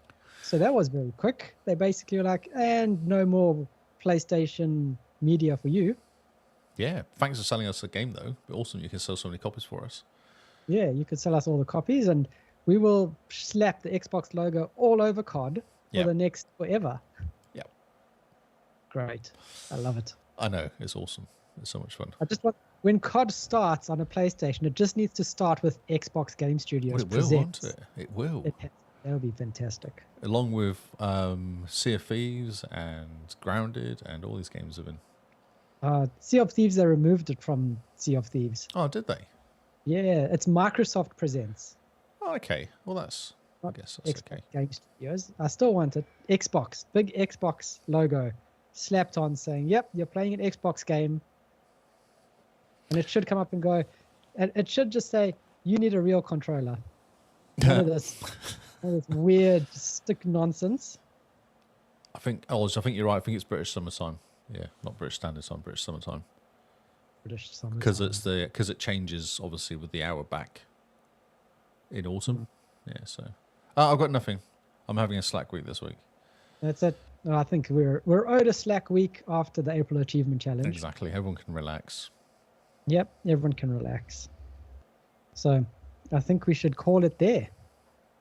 So that was very quick. They basically were like, and no more PlayStation media for you. Yeah. Thanks for selling us a game, though. Awesome. You can sell so many copies for us. Yeah, you could sell us all the copies, and we will slap the Xbox logo all over COD for the next forever. Yep. Great. I love it. I know. It's awesome. It's so much fun. I just want, when COD starts on a PlayStation, it just needs to start with Xbox Game Studios. Well, it will, won't it? It will. That would be fantastic. Along with Sea of Thieves and Grounded and all these games have been. Sea of Thieves, they removed it from Sea of Thieves. Oh, did they? Yeah, it's Microsoft Presents. Oh, okay. Well, I guess that's Xbox okay. Game Studios. I still want it. Xbox, big Xbox logo slapped on saying, yep, you're playing an Xbox game. And it should come up and go, and it should just say, you need a real controller. None of this weird stick nonsense. I think you're right. I think it's British summertime. Yeah, not British Standard Time, British summertime. British summertime. Because it changes obviously with the hour back in autumn. Yeah, so I've got nothing. I'm having a slack week this week. That's it. No, I think we're owed a slack week after the April Achievement Challenge. Exactly. Everyone can relax. Yep, everyone can relax. So I think we should call it there.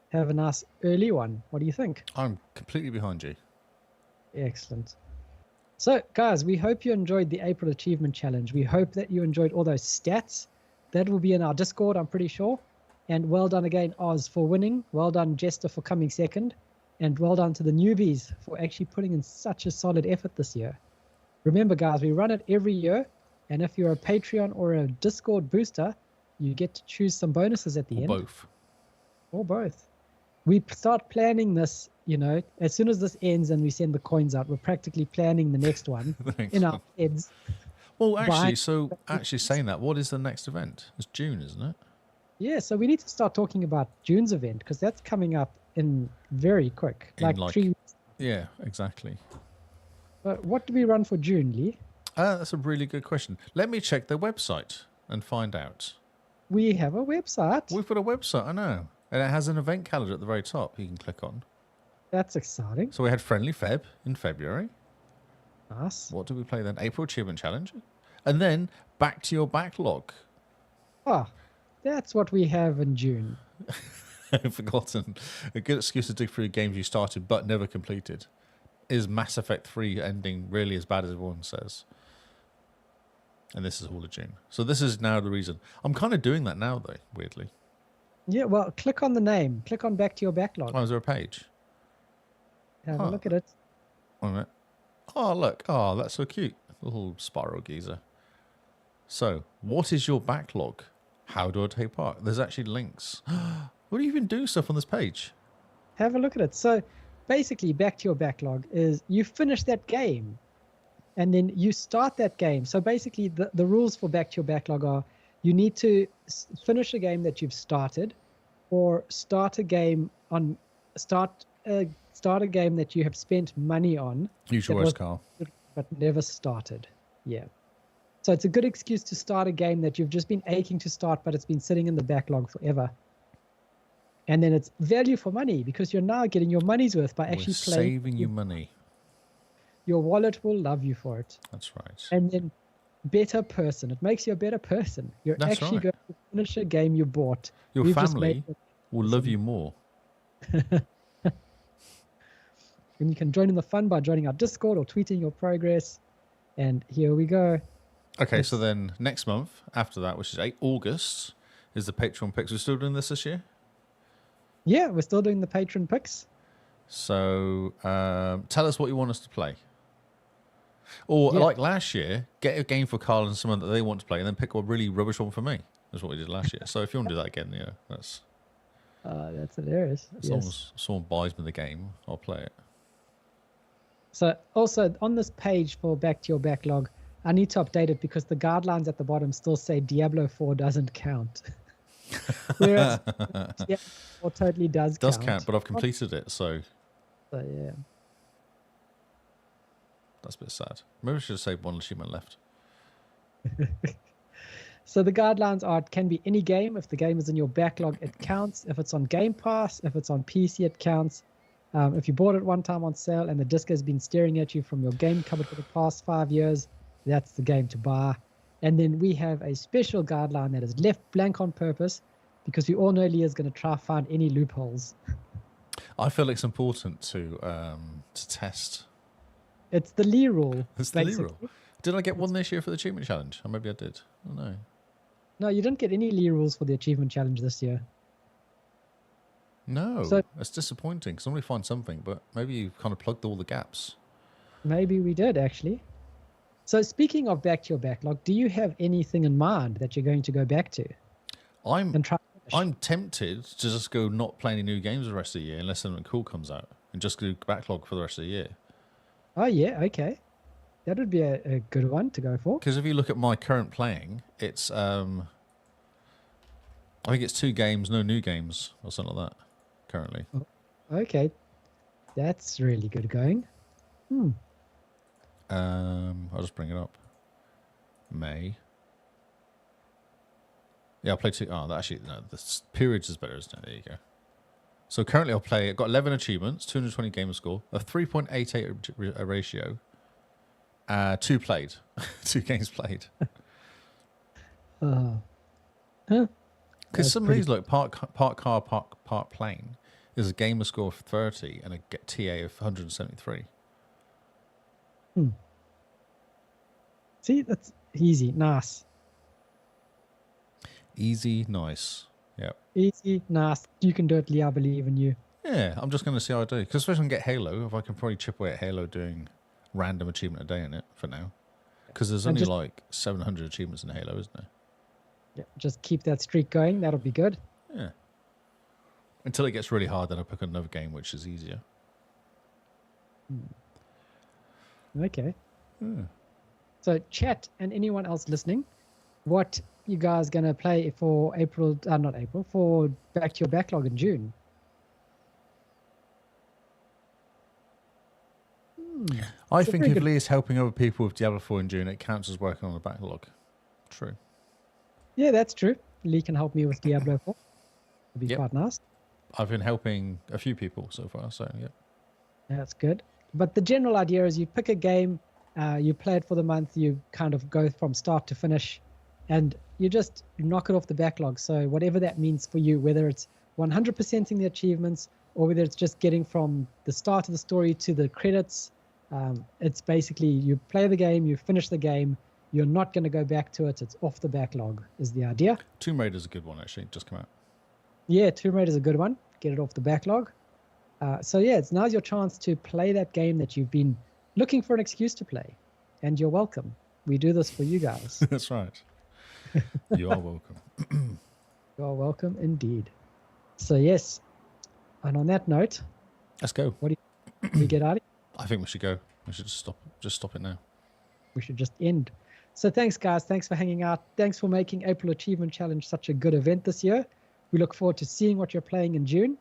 Have a nice early one. What do you think? I'm completely behind you. Excellent. So, guys, we hope you enjoyed the April Achievement Challenge. We hope that you enjoyed all those stats. That will be in our Discord, I'm pretty sure. And well done again, Oz, for winning. Well done, Jester, for coming second. And well done to the newbies for actually putting in such a solid effort this year. Remember, guys, we run it every year. And if you're a Patreon or a Discord booster, you get to choose some bonuses at the end. Both. Or both. We start planning this, as soon as this ends and we send the coins out, we're practically planning the next one in our heads. Well, actually, saying that, what is the next event? It's June, isn't it? Yeah, so we need to start talking about June's event because that's coming up in very quick, like 3 weeks. Yeah, exactly. But what do we run for June, Lee? That's a really good question. Let me check their website and find out. We have a website. We've got a website, I know. And it has an event calendar at the very top you can click on. That's exciting. So we had Friendly Feb in February. Nice. What did we play then? April Achievement Challenge. And then back to your backlog. Oh, that's what we have in June. I've forgotten. A good excuse to dig through games you started but never completed. Is Mass Effect 3 ending really as bad as everyone says? And this is all of June. So this is now the reason. I'm kind of doing that now, though, weirdly. Yeah, well, click on the name. Click on back to your backlog. Oh, is there a page? Have a look at it. Wait a minute. Oh, look. Oh, that's so cute. Little spiral geezer. So, what is your backlog? How do I take part? There's actually links. What do you even do stuff on this page? Have a look at it. So, basically, back to your backlog is you finish that game, and then you start that game. So, basically, the rules for back to your backlog are you need to finish a game that you've started, or start a game that you have spent money on. Use your worst, Carl. But never started. Yeah. So it's a good excuse to start a game that you've just been aching to start, but it's been sitting in the backlog forever. And then it's value for money because you're now getting your money's worth by actually playing. Saving you money. Your wallet will love you for it. That's right. And then better person. It makes you a better person. You're That's actually right. going to finish a game you bought. Your family will love you more. And you can join in the fun by joining our Discord or tweeting your progress. And here we go. Okay, so then next month after that, which is August, is the Patreon picks. We're still doing this year? Yeah, we're still doing the patron picks. So tell us what you want us to play. Or like last year, get a game for Carl and someone that they want to play and then pick a really rubbish one for me. That's what we did last year. So if you want to do that again, that's hilarious. As long as someone buys me the game, I'll play it. So also on this page for Back to Your Backlog, I need to update it because the guidelines at the bottom still say Diablo 4 doesn't count. Whereas Diablo 4 totally does count. Does count, but I've completed it, so yeah. That's a bit sad. Maybe I should have saved one achievement left. So the guidelines are it can be any game. If the game is in your backlog, it counts. If it's on Game Pass, if it's on PC, it counts. If you bought it one time on sale and the disc has been staring at you from your game cupboard for the past 5 years, that's the game to buy. And then we have a special guideline that is left blank on purpose because we all know Leah's going to try to find any loopholes. I feel it's important to test. It's the Lee rule. It's the Lee rule. Did I get one this year for the achievement challenge? Or maybe I did. Oh, no. No, you didn't get any Lee rules for the achievement challenge this year. No, so, that's disappointing. Somebody find something, but maybe you kind of plugged all the gaps. Maybe we did, actually. So speaking of back to your backlog, do you have anything in mind that you're going to go back to? I'm tempted to just go not play any new games the rest of the year unless something cool comes out and just do backlog for the rest of the year. Oh, yeah, okay. That would be a good one to go for. Because if you look at my current playing, it's, I think it's 2 games, no new games or something like that currently. Oh, okay. That's really good going. I'll just bring it up. May. Yeah, I'll play 2. Oh, actually, no, the periods is better, isn't it? There you go. So currently I've got 11 achievements, 220 gamer score, a 3.88 ratio, 2 played, 2 games played. Because some of these, like part car, part plane, is a gamer score of 30 and a TA of 173. See, that's easy, nice. Easy, nice. Yep. Easy, nice. You can do it, Lee. I believe in you. Yeah, I'm just going to see how I do. Because especially when I get Halo, if I can probably chip away at Halo doing random achievement a day in it for now. Because there's only like 700 achievements in Halo, isn't there? Yeah, just keep that streak going. That'll be good. Yeah. Until it gets really hard, then I'll pick another game which is easier. Okay. So chat and anyone else listening, what you guys going to play for for Back to Your Backlog in June? I think if Lee is helping other people with Diablo 4 in June, it counts as working on the backlog. True. Yeah, that's true. Lee can help me with Diablo 4. It'd be quite nice. I've been helping a few people so far, so yeah. That's good. But the general idea is you pick a game, you play it for the month, you kind of go from start to finish, and you just knock it off the backlog. So whatever that means for you, whether it's 100%ing the achievements or whether it's just getting from the start of the story to the credits, it's basically you play the game, you finish the game, you're not going to go back to it. It's off the backlog is the idea. Tomb Raider's a good one, actually. Just come out. Yeah, Tomb Raider is a good one. Get it off the backlog. So yeah, now's your chance to play that game that you've been looking for an excuse to play. And you're welcome. We do this for you guys. That's right. You are welcome. You are welcome indeed. So yes, and on that note, let's go. What do we get out of it? I think we should go. We should just stop it now. We should just end. So thanks, guys. Thanks for hanging out. Thanks for making April Achievement Challenge such a good event this year. We look forward to seeing what you're playing in June,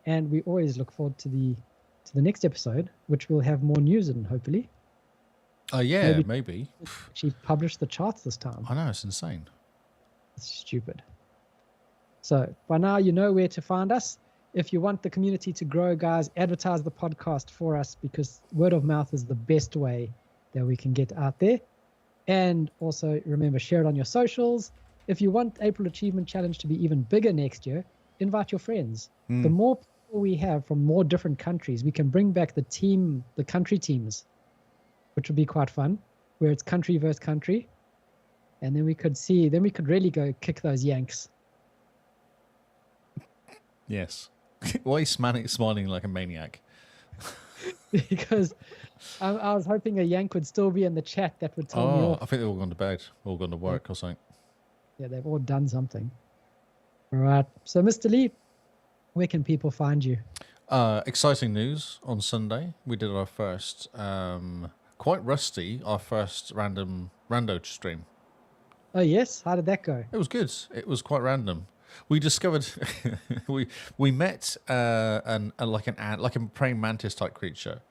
and we always look forward to the next episode, which will have more news in, hopefully. Yeah, maybe. She published the charts this time. I know, it's insane. It's stupid. So by now you know where to find us. If you want the community to grow, guys, advertise the podcast for us, because word of mouth is the best way that we can get out there. And also remember, share it on your socials. If you want April Achievement Challenge to be even bigger next year, invite your friends. The more people we have from more different countries, we can bring back the country teams, which would be quite fun, where it's country versus country. And then we could really go kick those Yanks. Yes. Why are you smiling like a maniac? Because I was hoping a Yank would still be in the chat that would tell me off. I think they've all gone to bed, all gone to work or something. Yeah, they've all done something. All right. So, Mr. Lee, where can people find you? Exciting news on Sunday. We did our first, quite rusty, our first rando stream. Oh, yes? How did that go? It was good. It was quite random. We discovered we met like a praying mantis type creature,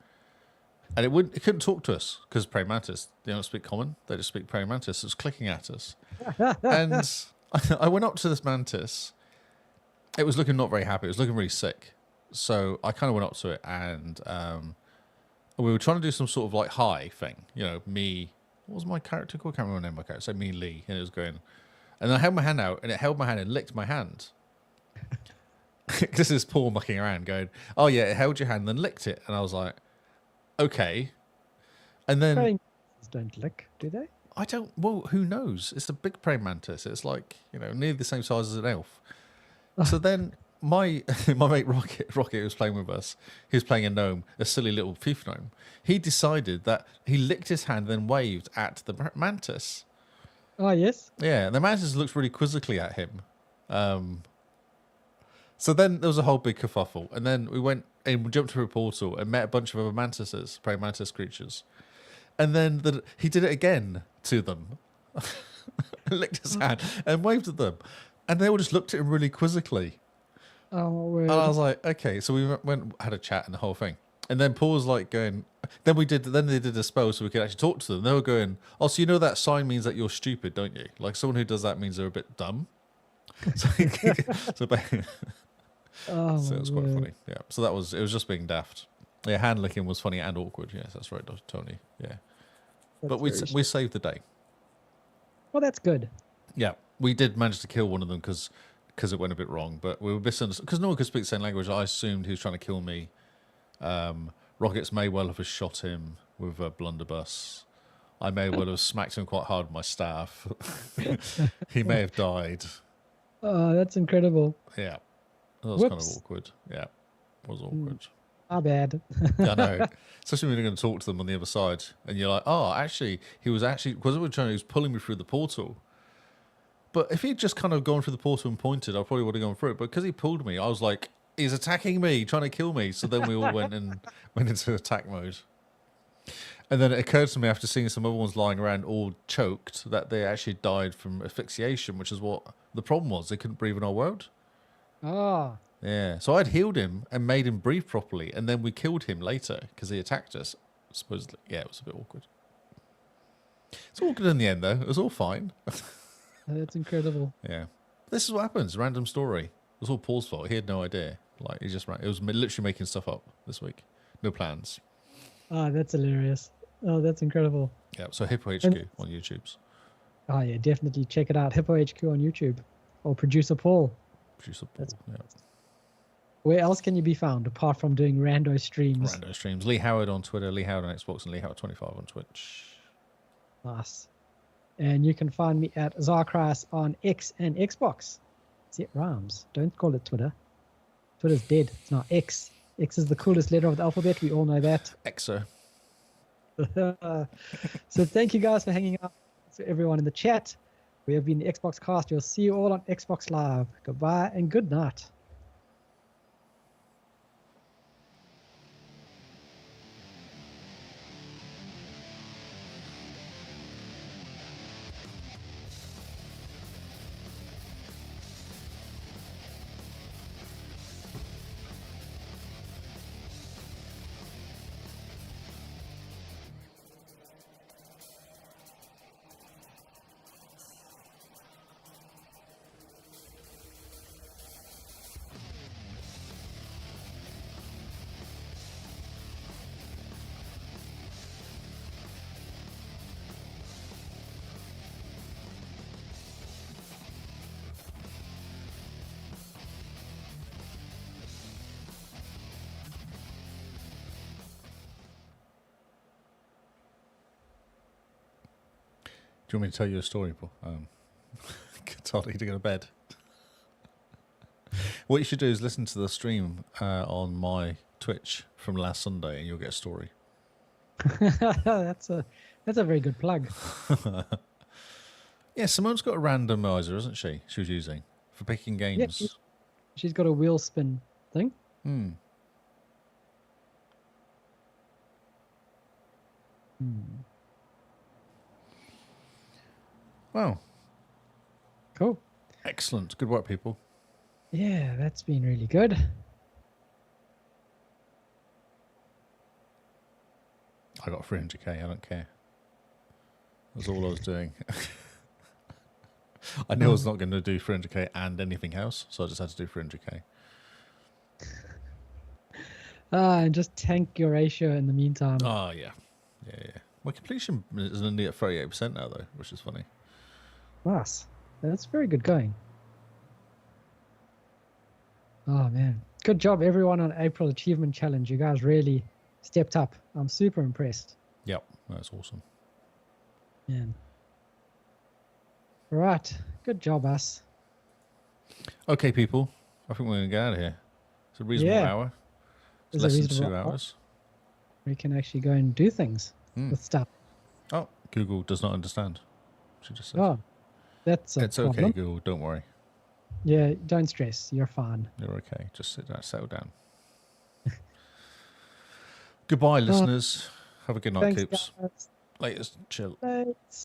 and it couldn't talk to us because praying mantis, they don't speak common, they just speak praying mantis. It was clicking at us, and I went up to this mantis. It was looking not very happy. It was looking really sick. So I kind of went up to it, and we were trying to do some sort of like hi thing. You know, me. What was my character called? I can't remember the name of my character. So me, Lee, and it was going. And I held my hand out, and it held my hand and licked my hand. This is Paul mucking around going, oh, yeah, it held your hand and then licked it. And I was like, okay. And then... Praying mantises don't lick, do they? I don't... Well, who knows? It's a big praying mantis. It's like, nearly the same size as an elf. So then my mate Rocket, who was playing with us, he was playing a gnome, a silly little thief gnome. He decided that he licked his hand and then waved at the mantis. Oh, yes? Yeah, the mantis looks really quizzically at him. So then there was a whole big kerfuffle. And then we went and we jumped through a portal and met a bunch of other mantises, praying mantis creatures. And then he did it again to them. Licked his hand and waved at them. And they all just looked at him really quizzically. Oh, weird. And I was like, okay. So we went, had a chat and the whole thing. And then Paul was like going, then they did a spell so we could actually talk to them. They were going, oh, so that sign means that you're stupid, don't you? Like someone who does that means they're a bit dumb. So it was quite funny. Yeah. So it was just being daft. Yeah, hand licking was funny and awkward. Yes, that's right, Tony. Yeah. But we saved the day. Well, that's good. Yeah. We did manage to kill one of them because it went a bit wrong. But we were misunderstood. Because no one could speak the same language. I assumed he was trying to kill me. Rockets may well have shot him with a blunderbuss. I may well have smacked him quite hard with my staff. He may have died. Oh, that's incredible. Yeah. That was kind of awkward. Yeah. It was awkward. How bad. I know. Especially when you're going to talk to them on the other side and you're like, oh, actually, he was pulling me through the portal. But if he'd just kind of gone through the portal and pointed, I probably would have gone through it. But because he pulled me, I was like, he's attacking me, trying to kill me. So then we all went into attack mode. And then it occurred to me after seeing some other ones lying around all choked that they actually died from asphyxiation, which is what the problem was. They couldn't breathe in our world. Oh. Yeah. So I'd healed him and made him breathe properly. And then we killed him later because he attacked us, supposedly. Yeah, it was a bit awkward. It's all good in the end, though. It was all fine. That's incredible. Yeah. This is what happens. Random story. It was all Paul's fault. He had no idea. Like, he just ran. It was literally making stuff up this week. No plans. Oh, that's hilarious. Oh, that's incredible. Yeah, so Hippo HQ on YouTube's. Oh, yeah, definitely check it out. Hippo HQ on YouTube. Or Producer Paul. Yeah. Where else can you be found apart from doing rando streams? Rando streams. Lee Howard on Twitter, Lee Howard on Xbox, and Lee Howard 25 on Twitch. Nice. And you can find me at Zarkras on X and Xbox. See, it rhymes. Don't call it Twitter. Twitter's dead. It's now X. X is the coolest letter of the alphabet. We all know that. Exo. So thank you guys for hanging out. To everyone in the chat. We have been the Xbox Cast. We'll see you all on Xbox Live. Goodbye and good night. Do you want me to tell you a story, Paul? Told you to go to bed. What you should do is listen to the stream on my Twitch from last Sunday, and you'll get a story. That's a very good plug. Yeah, Simone's got a randomizer, hasn't she? She was using for picking games. Yeah, she's got a wheel spin thing. Hmm. Wow. Cool. Excellent. Good work, people. Yeah, that's been really good. I got 300k. I don't care. That's all I was doing. I knew I was not going to do 300k and anything else, so I just had to do 300k. And just tank your ratio in the meantime. Oh, yeah. Yeah. My completion is only at 38% now, though, which is funny. Nice. That's very good going. Oh, man. Good job, everyone, on April Achievement Challenge. You guys really stepped up. I'm super impressed. Yep, that's awesome. Man. All right. Good job, us. Okay, people. I think we're going to get out of here. It's a reasonable hour. It's less than 2 hours. We can actually go and do things with stuff. Oh, Google does not understand. She just said. Oh, that's a It's problem. okay, Google. Don't worry. Yeah, don't stress. You're fine. You're okay. Just sit down, settle down. Goodbye, listeners. Have a good night, Thanks, Coops. guys. Latest. Chill. Thanks.